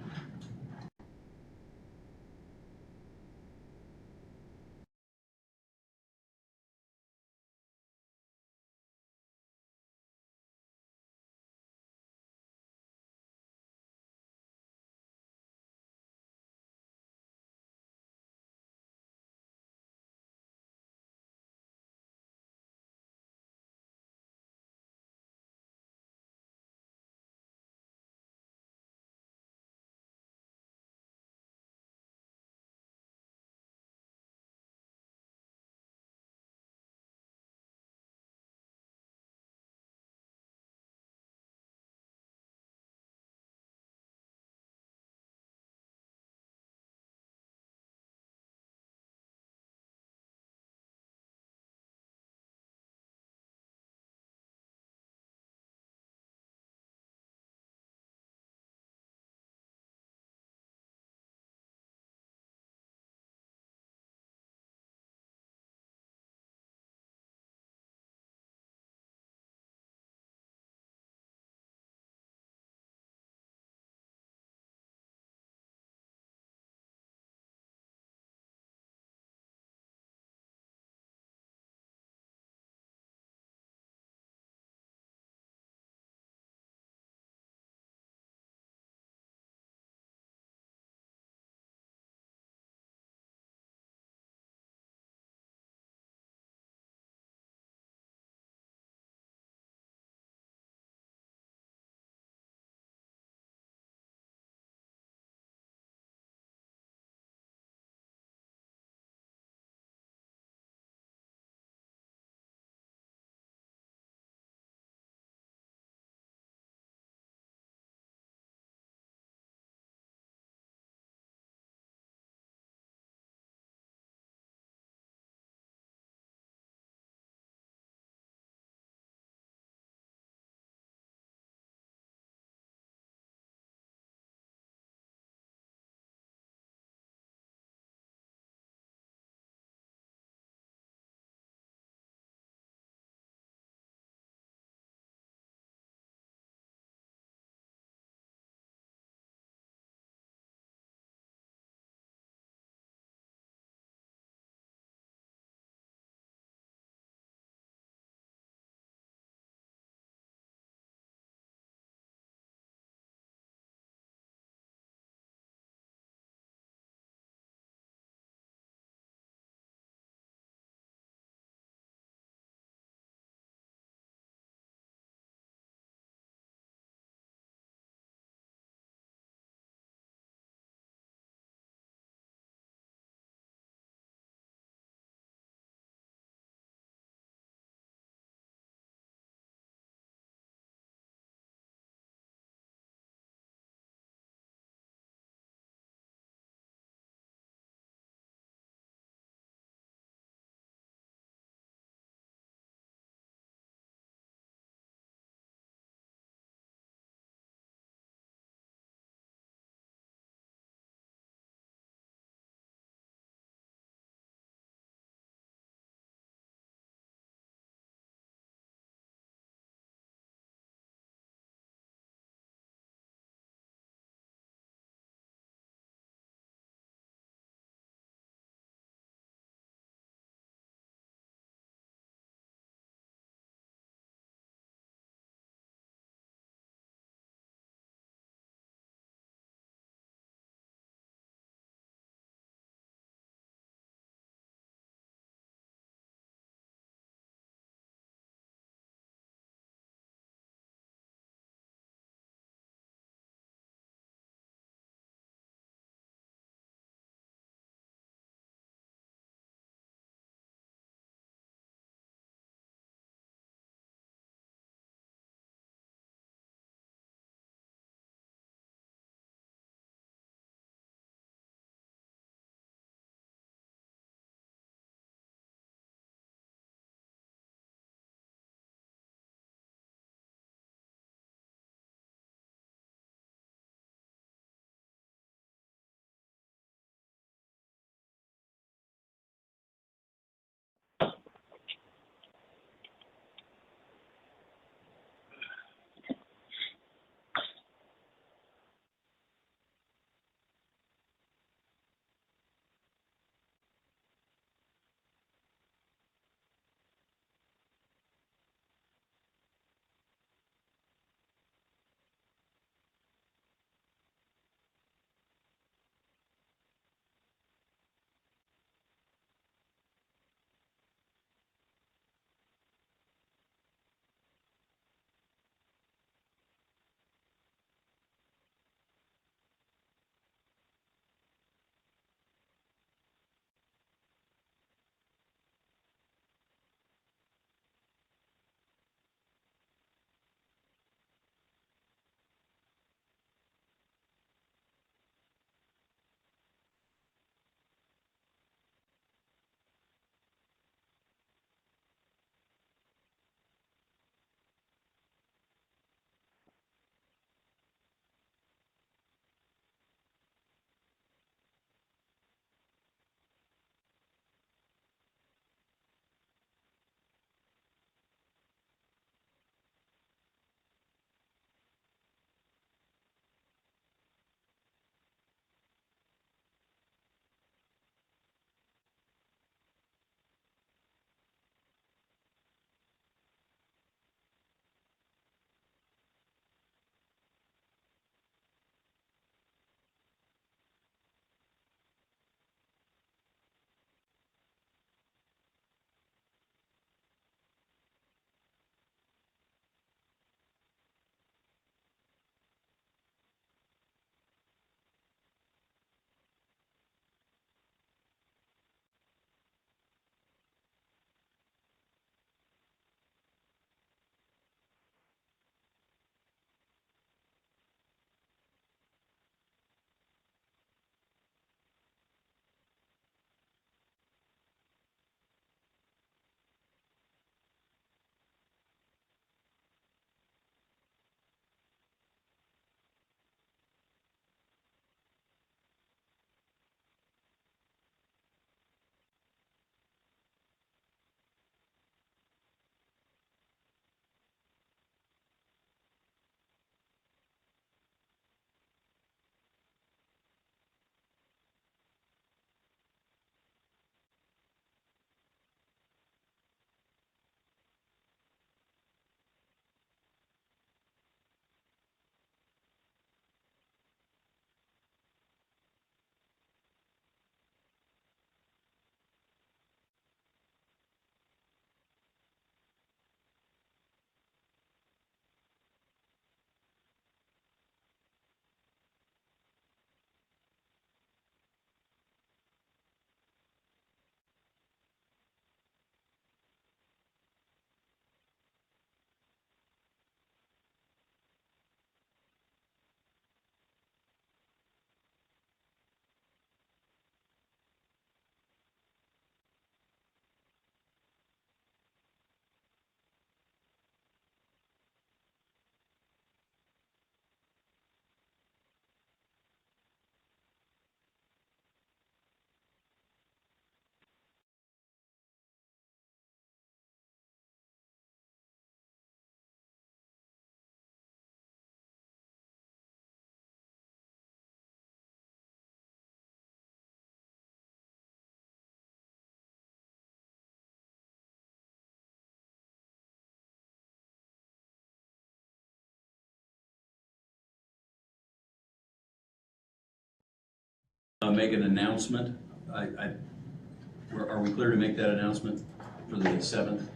make an announcement. Are we clear to make that announcement for the 7th?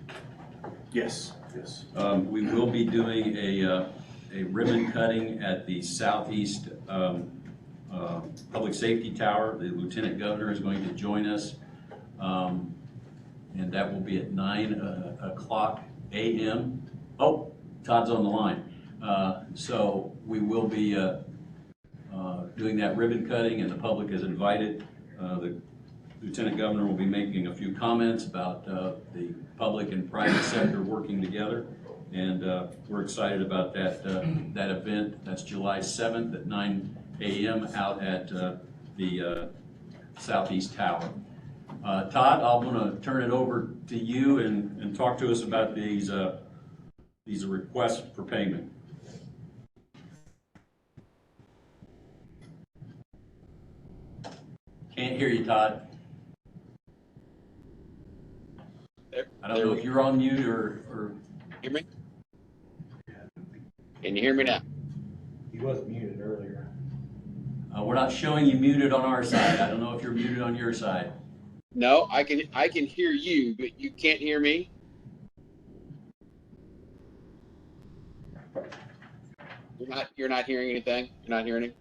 Yes, yes. We will be doing a ribbon cutting at the southeast Public Safety Tower. The Lieutenant Governor is going to join us, and that will be at 9 o'clock a.m. Oh, Todd's on the line. So we will be doing that ribbon cutting, and the public is invited. The Lieutenant Governor will be making a few comments about the public and private sector working together, and we're excited about that event. That's July 7th at 9 a.m. out at the Southeast Tower. Todd, I'm going to turn it over to you and talk to us about these requests for payment. Can't hear you, Todd. I don't know if you're on mute or... Hear me? Can you hear me now? He was muted earlier. We're not showing you muted on our side. I don't know if you're muted on your side. No, I can hear you, but you can't hear me? You're not hearing anything? You're not hearing anything?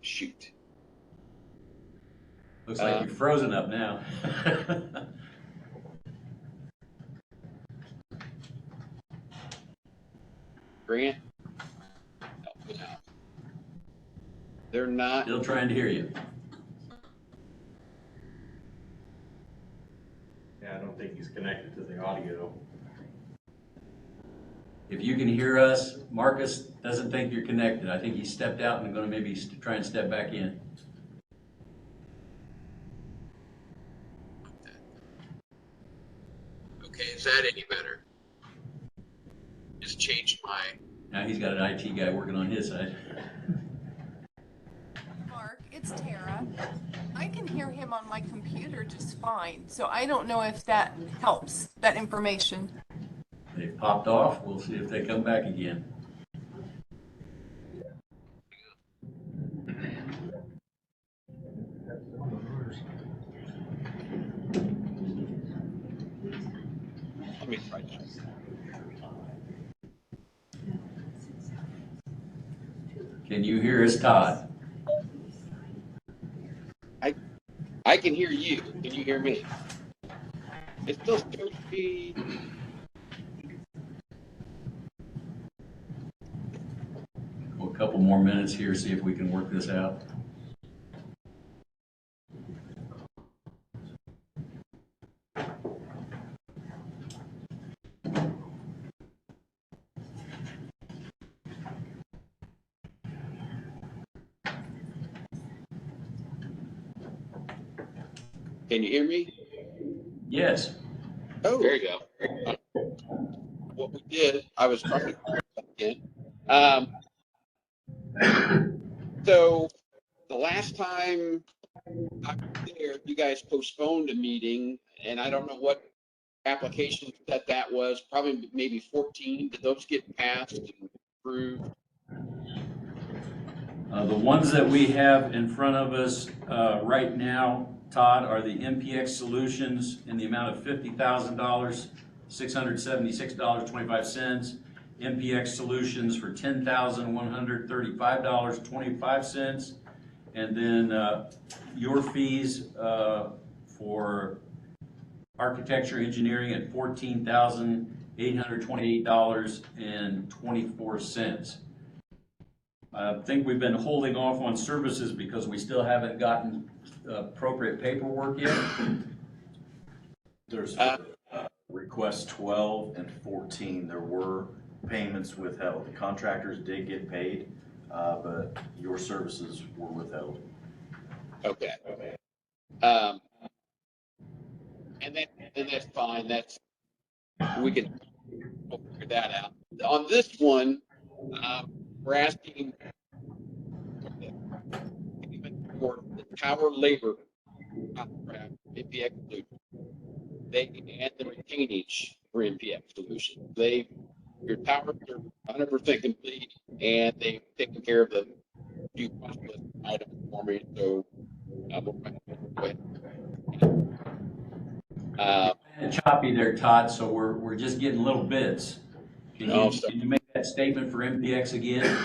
Shoot. Looks like you're frozen up now. Grant? Help me out. They're not. Still trying to hear you. Yeah, I don't think he's connected to the audio. If you can hear us, Marcus doesn't think you're connected. I think he stepped out and going to maybe try and step back in. Okay, is that any better? Just changed my... Now he's got an IT guy working on his side. Mark, it's Tara. I can hear him on my computer just fine, so I don't know if that helps, that information. They've popped off. We'll see if they come back again. Let me try that. Can you hear us, Todd? I can hear you. Can you hear me? It still shows me... A couple more minutes here, see if we can work this out. Can you hear me? Yes. Oh, there you go. What we did, I was trying to again. So the last time I was there, you guys postponed a meeting, and I don't know what application that was. Probably maybe 14. Did those get passed and approved? The ones that we have in front of us right now, Todd, are the MPX solutions in the amount of $50,000, $676.25. MPX solutions for $10,135.25. And then your fees for architecture engineering at $14,828.24. I think we've been holding off on services because we still haven't gotten appropriate paperwork yet. There's requests 12 and 14. There were payments withheld. The contractors did get paid, but your services were withheld. Okay. And that's fine. We can figure that out. On this one, we're asking for the tower labor contract, MPX solution. And the retainage for MPX solution. Your towers are 100% complete, and they've taken care of the few cost items choppy there, Todd, so we're just getting little bits. Can you make that statement for MPX again?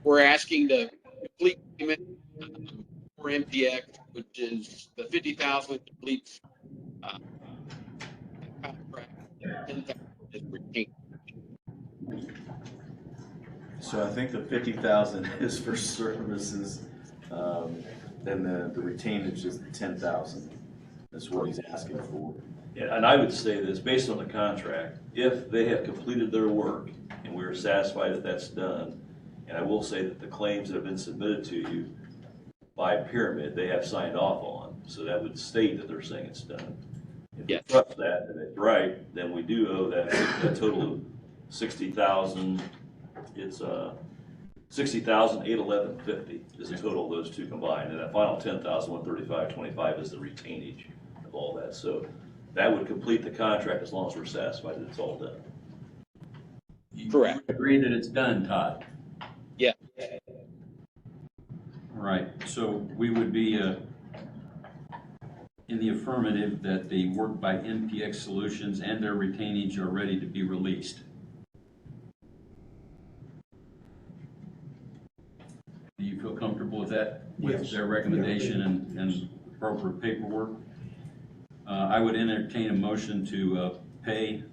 We're asking to complete payment for MPX, which is the 50,000 completes contract, 10,000 is retained. So I think the 50,000 is for services, and the retainage is 10,000. That's what he's asking for. Yeah, and I would say this, based on the contract, if they have completed their work and we're satisfied that that's done, and I will say that the claims that have been submitted to you by Pyramid, they have signed off on, so that would state that they're saying it's done. If we Yes. trust that, and it's right, then we do owe that total of 60,000, it's 60,811.50 is the total of those two combined, and that final 10,135.25 is the retainage of all that, so that would complete the contract as long as we're satisfied that it's all done. Correct. You agree that it's done, Todd? Yeah. All right, so we would be in the affirmative that the work by MPX Solutions and their retainage are ready to be released. Do you feel comfortable with that? With Yes. their recommendation and appropriate paperwork? I would entertain a motion to pay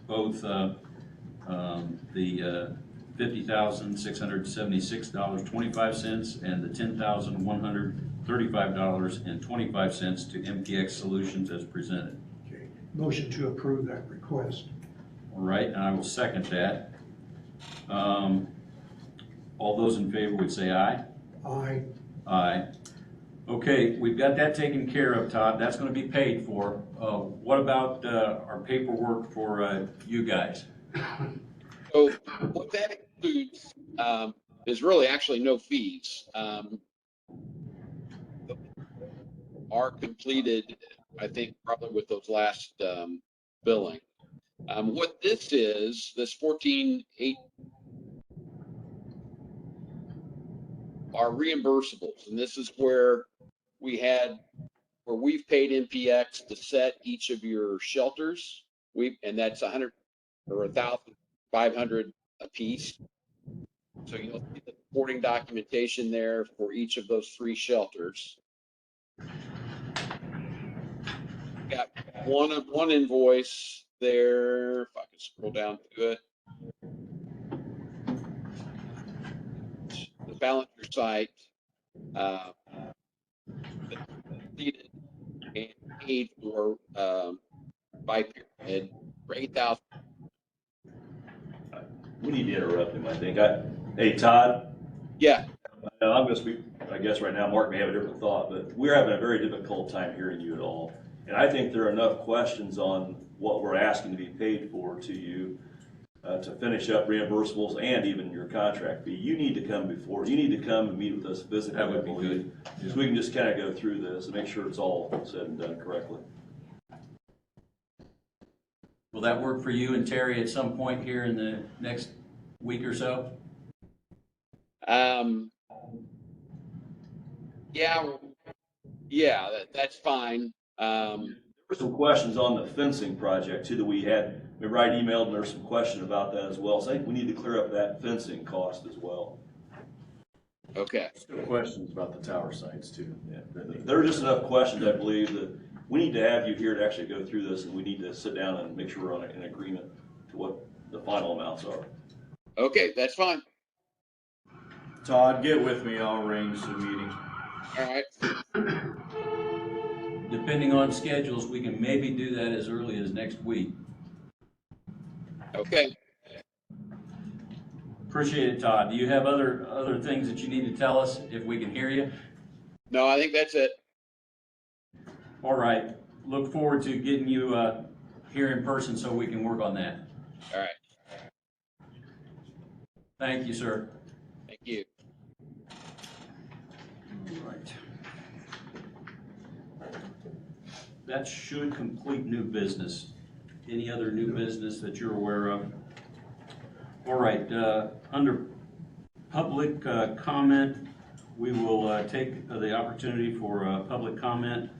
both the $50,676.25 and the $10,135.25 to MPX Solutions as presented. Okay. Motion to approve that request. All right, and I will second that. All those in favor would say aye. Aye. Aye. Okay, we've got that taken care of, Todd. That's going to be paid for. What about our paperwork for you guys? So what that includes is really actually no fees. Are completed, I think, probably with those last billing. What this is, this 14.8 are reimbursables, and this is where we've paid MPX to set each of your shelters. And that's 100 or 1,500 a piece. So you'll see the supporting documentation there for each of those 3 shelters. Got one invoice there, if I can scroll down to it. The balance your site, completed and paid for by Pyramid for 8,000. We need to interrupt him, I think. Hey, Todd? Yeah. I'm going to speak, I guess right now, Mark may have a different thought, but we're having a very difficult time hearing you at all. And I think there are enough questions on what we're asking to be paid for to you to finish up reimbursables and even your contract fee. You need to come and meet with us physically. That would be good. So we can just kind of go through this and make sure it's all said and done correctly. Will that work for you and Terry at some point here in the next week or so? Yeah, that's fine. There were some questions on the fencing project too that we write emailed, and there's some question about that as well. So I think we need to clear up that fencing cost as well. Okay. Still questions about the tower sites too. Yeah, there are just enough questions, I believe, that we need to have you here to actually go through this, and we need to sit down and make sure we're in agreement to what the final amounts are. Okay, that's fine. Todd, get with me, I'll arrange the meeting. All right. Depending on schedules, we can maybe do that as early as next week. Okay. Appreciate it, Todd. Do you have other things that you need to tell us if we can hear you? No, I think that's it. All right. Look forward to getting you here in person so we can work on that. All right. Thank you, sir. Thank you. All right. That should complete new business. Any other new business that you're aware of? All right, under public comment, we will take the opportunity for public comment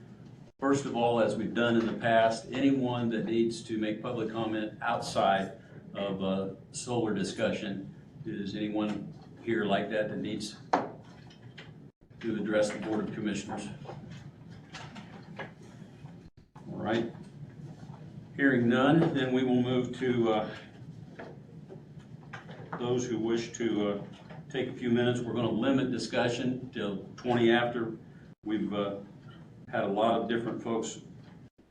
First of all, as we've done in the past, anyone that needs to make public comment outside of a solar discussion, is anyone here like that that needs to address the Board of Commissioners? All right. Hearing none, then we will move to those who wish to take a few minutes. We're going to limit discussion till 20 after. We've had a lot of different folks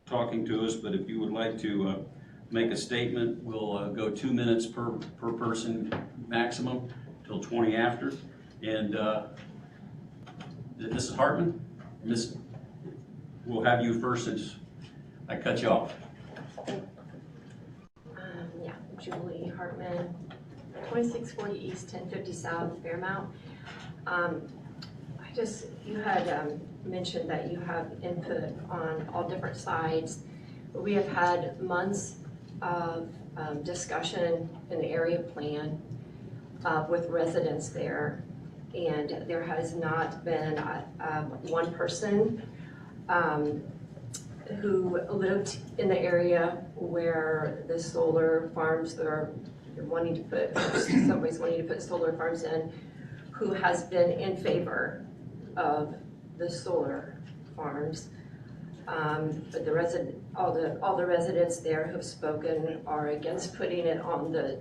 talking to us, but if you would like to make a statement, we'll go 2 minutes per person maximum till 20 after. And Mrs. Hartman, we'll have you first since I cut you off. Yeah, Julie Hartman, 2640 East, 1050 South, Fairmount. You had mentioned that you have input on all different sides. We have had months of discussion in the area plan with residents there, and there has not been one person who lived in the area where the solar farms are wanting to put, somebody's wanting to put solar farms in, who has been in favor of the solar farms. But all the residents there who've spoken are against putting it on the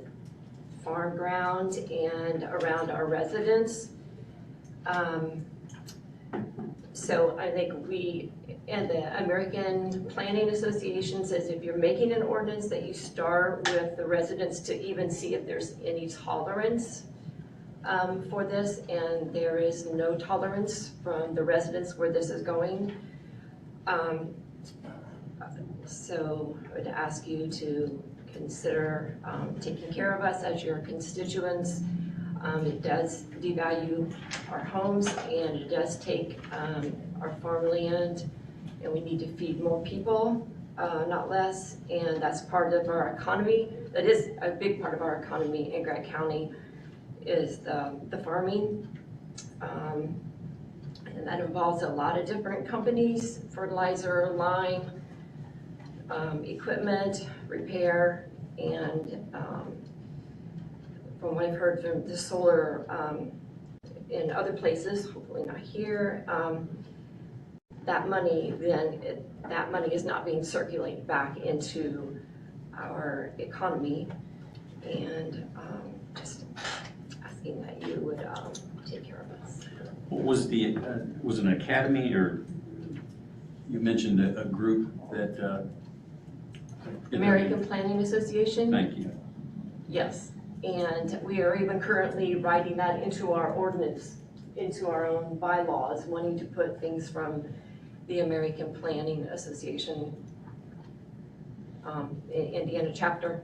farm ground and around our residents. So I think and the American Planning Association says if you're making an ordinance that you start with the residents to even see if there's any tolerance for this, and there is no tolerance from the residents where this is going. So I would ask you to consider taking care of us as your constituents. It does devalue our homes, and it does take our farmland, and we need to feed more people, not less, and that's part of our economy. That is a big part of our economy in Grant County, is the farming. And that involves a lot of different companies: fertilizer, lime, equipment, repair, and from what I've heard from the solar in other places, hopefully not here, that money is not being circulated back into our economy, and just asking that you would take care of us. What was was an academy, or you mentioned a group that? American Planning Association? Thank you. Yes, and we are even currently writing that into our ordinance, into our own bylaws, wanting to put things from the American Planning Association Indiana chapter.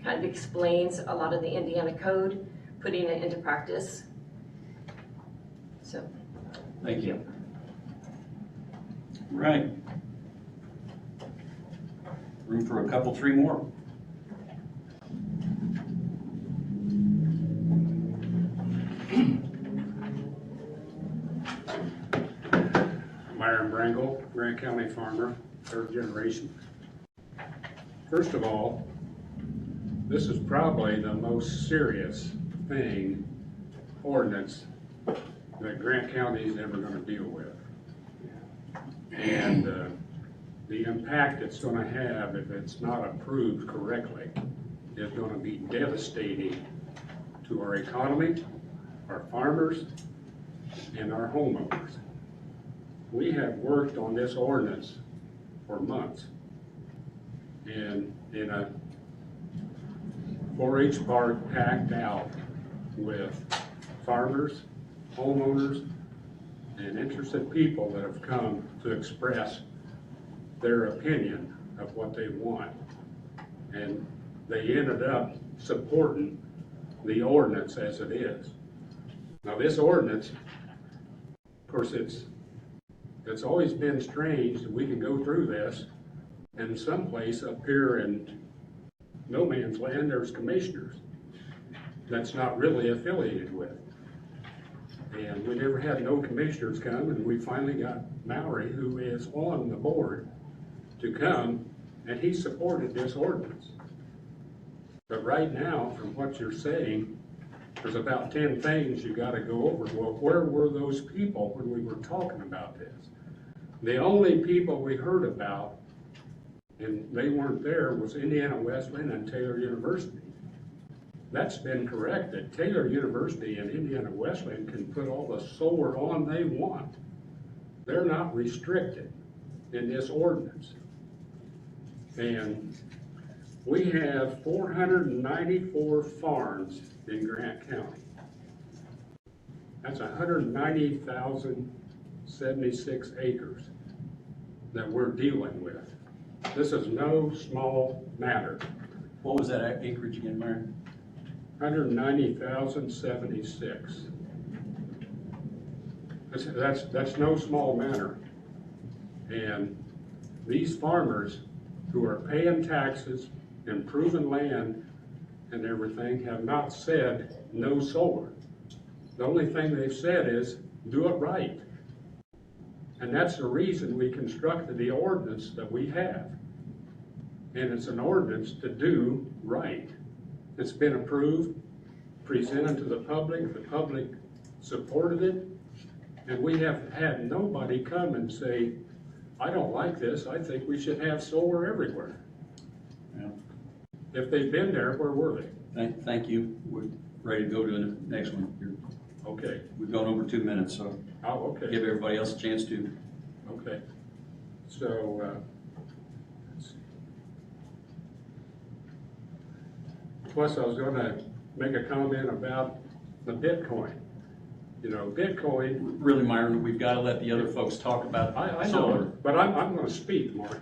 Kind of explains a lot of the Indiana code, putting it into practice. So, Thank you. Right. Room for a couple, three more. Myron Brangle, Grant County farmer, third generation. First of all, this is probably the most serious ordinance that Grant County is ever going to deal with. And the impact it's going to have, if it's not approved correctly, is going to be devastating to our economy, our farmers, and our homeowners. We have worked on this ordinance for months, and in a 4-H park packed out with farmers, homeowners, and interested people that have come to express their opinion of what they want. And they ended up supporting the ordinance as it is. Now this ordinance, of course, it's always been strange that we can go through this, and someplace up here in no man's land there's commissioners that's not really affiliated with. And we never had no commissioners come, and we finally got Mallory, who is on the board, to come, and he supported this ordinance. But right now, from what you're saying, there's about 10 things you gotta go over. Well, where were those people when we were talking about this? The only people we heard about, and they weren't there, was Indiana Wesleyan and Taylor University. That's been corrected. Taylor University and Indiana Wesleyan can put all the solar on they want. They're not restricted in this ordinance. And we have 494 farms in Grant County. That's 190,076 acres that we're dealing with. This is no small matter. What was that acreage again, Myron? 190,076. That's no small matter. And these farmers who are paying taxes, improving land and everything have not said no solar. The only thing they've said is do it right. And that's the reason we constructed the ordinance that we have. And it's an ordinance to do right. It's been approved, presented to the public supported it, and we have had nobody come and say, I don't like this, I think we should have solar everywhere. Yeah. If they've been there, where were they? Thank you. We're ready to go to the next one. Okay. We've gone over 2 minutes, so Oh, okay. give everybody else a chance to. Okay. So, let's see. Plus, I was gonna make a comment about the Bitcoin. You know, Bitcoin. Really, Myron, we've got to let the other folks talk about I solar. know, but I'm gonna speak, Mark.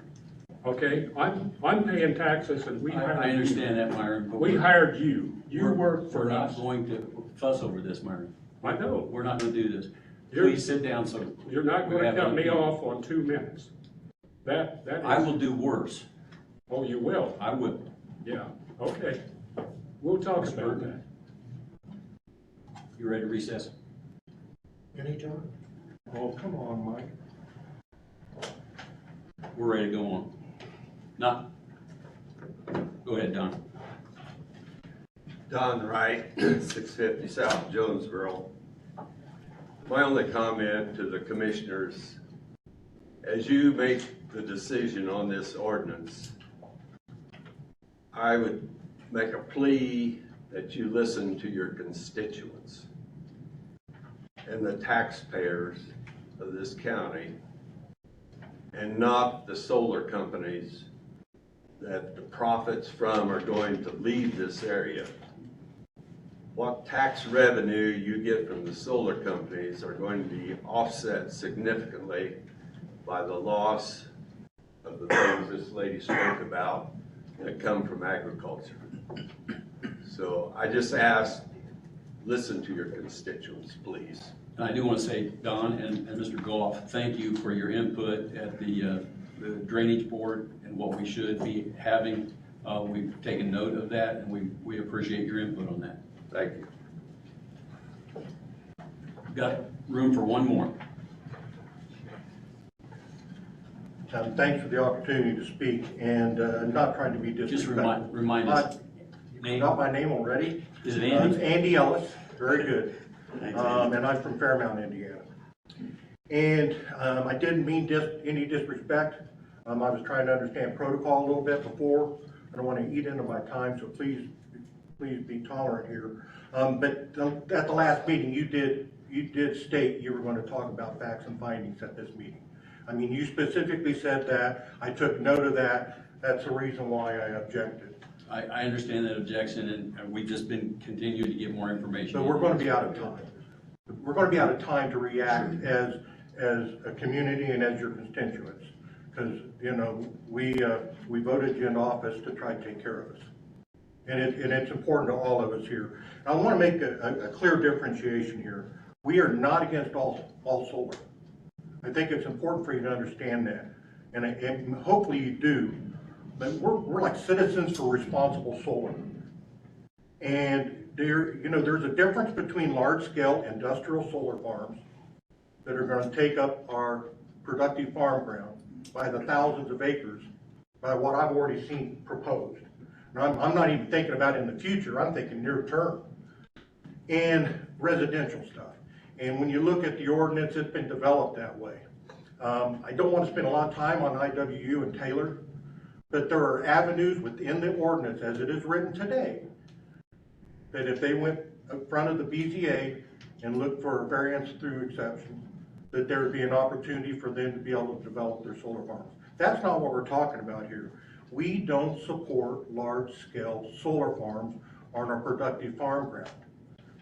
Okay, I'm paying taxes and we hired you. I understand that, Myron. But We hired you. You work We're for not us. going to fuss over this, Myron. I know. We're not going to do this. You're- Please sit down so. You're not we gonna have cut other me people. off on 2 minutes. That is. I will do worse. Oh, you will? I will. Yeah, okay. We'll talk about that. You ready to recess? Anytime. Oh, come on, Mike. We're ready to go on. Not. Go ahead, Don. Don Wright, 650 South Jonesboro. My only comment to the commissioners, as you make the decision on this ordinance, I would make a plea that you listen to your constituents and the taxpayers of this county, and not the solar companies that the profits from are going to leave this area. What tax revenue you get from the solar companies are going to be offset significantly by the loss of the things this lady spoke about that come from agriculture. So I just ask, listen to your constituents, please. And I do want to say, Don and Mr. Goff, thank you for your input at the Drainage Board and what we should be having. We've taken note of that, and we appreciate your input on that. Thank you. Got room for one more. Thanks for the opportunity to speak, and not trying to be Just disrespectful. remind us. You got my name already? Is it Andy? It's Andy Ellis, very good. Thanks, And I'm from Fairmount, Indiana. And I didn't mean any disrespect. I was trying to understand protocol a little bit before. I don't want to eat into my time, so please be tolerant here. But at the last meeting, you did state you were going to talk about facts and findings at this meeting. I mean, you specifically said that. I took note of that. That's the reason why I objected. I understand that objection, and we've just been continuing to get more information. So we're going to be out of time. We're going to be out of time to react as a community and as your constituents. Because, you know, we voted you in office to try to take care of us. And it's important to all of us here. I want to make a clear differentiation here. We are not against all solar. I think it's important for you to understand that. And hopefully you do. But we're like citizens for responsible solar. And there's a difference between large-scale industrial solar farms that are gonna take up our productive farm ground by the thousands of acres, by what I've already seen proposed. And I'm not even thinking about in the future, I'm thinking near term, and residential stuff. And when you look at the ordinance, it's been developed that way. I don't want to spend a lot of time on IWU and Taylor, but there are avenues within the ordinance as it is written today, that if they went in front of the BZA and looked for a variance through exception, that there would be an opportunity for them to be able to develop their solar farms. That's not what we're talking about here. We don't support large-scale solar farms on our productive farm ground.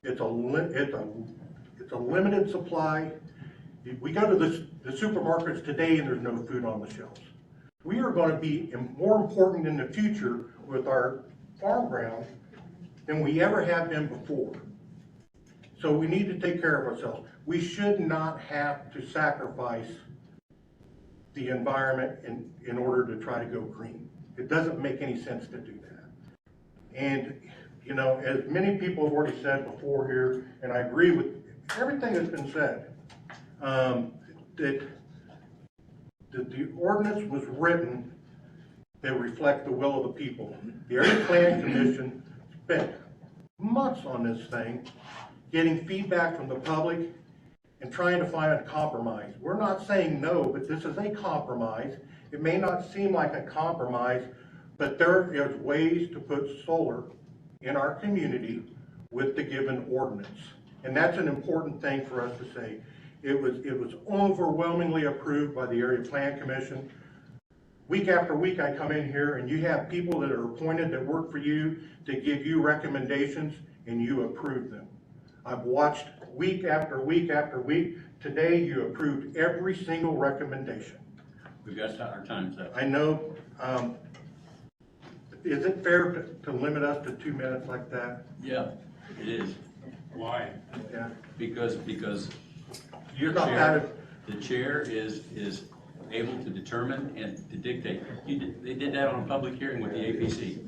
It's a limited supply. We go to the supermarkets today and there's no food on the shelves. We are going to be more important in the future with our farm ground than we ever have been before. So we need to take care of ourselves. We should not have to sacrifice the environment in order to try to go green. It doesn't make any sense to do that. And, you know, as many people have already said before here, and I agree with everything that's been said, that the ordinance was written that reflect the will of the people. The Area Plan Commission spent months on this thing, getting feedback from the public and trying to find a compromise. We're not saying no, but this is a compromise. It may not seem like a compromise, but there is ways to put solar in our community with the given ordinance. And that's an important thing for us to say. It was overwhelmingly approved by the Area Plan Commission. Week after week I come in here and you have people that are appointed that work for you to give you recommendations and you approve them. I've watched week after week after week. Today you approved every single recommendation. We've got our time's up. I know, is it fair to limit us to 2 minutes like that? Yeah, it is. Why? Yeah. Because You're not out of, the chair is able to determine and to dictate. They did that on a public hearing with the APC.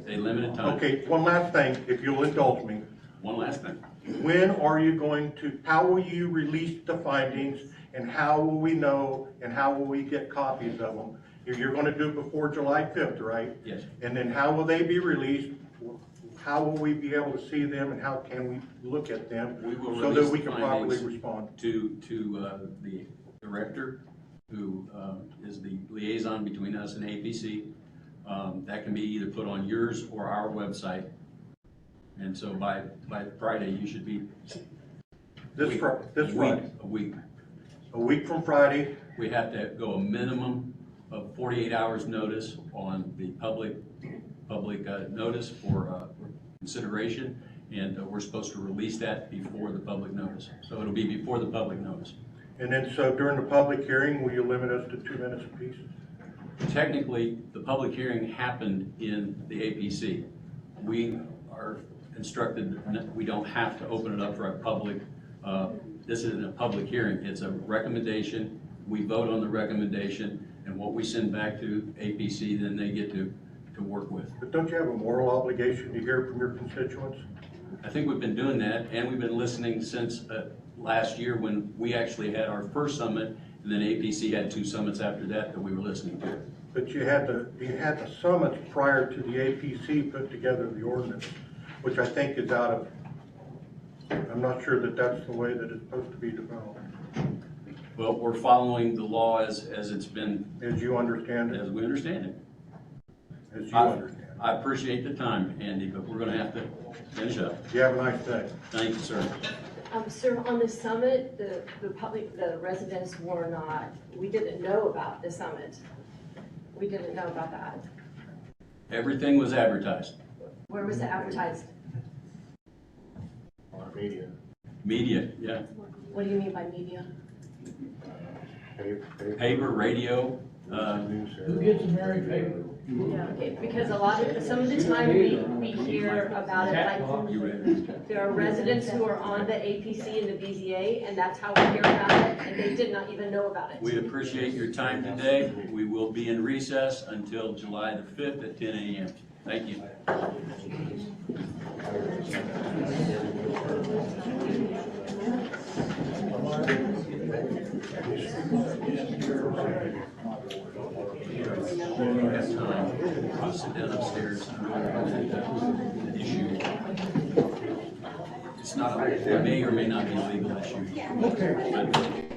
They limited time. okay, one last thing, if you'll indulge me. One last thing. When are you going to, how will you release the findings and how will we know and how will we get copies of them? You're going to do it before July 5th, right? Yes. And then how will they be released? How will we be able to see them and how can we look at them so that we can properly respond? To the director, who is the liaison between us and APC. That can be either put on yours or our website. And so by Friday, you should be. This Friday? A week. A week from Friday. We have to go a minimum of 48 hours notice on the public notice for consideration, and we're supposed to release that before the public notice. So it'll be before the public notice. And then so during the public hearing, will you limit us to 2 minutes apiece? Technically, the public hearing happened in the APC. We are instructed that we don't have to open it up for a public, this isn't a public hearing, it's a recommendation. We vote on the recommendation, and what we send back to APC, then they get to work with. But don't you have a moral obligation to hear from your constituents? I think we've been doing that, and we've been listening since last year when we actually had our first summit, and then APC had 2 summits after that we were listening to. But you had the summits prior to the APC put together the ordinance, which I think is out of, I'm not sure that that's the way that it's supposed to be developed. Well, we're following the law as it's been. As you understand it? As we understand it. As you understand it. I appreciate the time, Andy, but we're going to have to finish up. You have a nice day. Thank you, sir. Sir, on the summit, the residents were not, we didn't know about the summit. We didn't know about that. Everything was advertised. Where was it advertised? On media. Media, yeah. What do you mean by media? Paper, radio. Who gets American paper? Yeah, okay, because some of the time we hear about it, like, there are residents who are on the APC and the BZA, and that's how we hear about it, and they did not even know about it. We appreciate your time today. We will be in recess until July the 5th at 10 a.m. Thank you. When we have time, I'll sit down upstairs and issue. It's not, it may or may not be a legal issue. Okay. But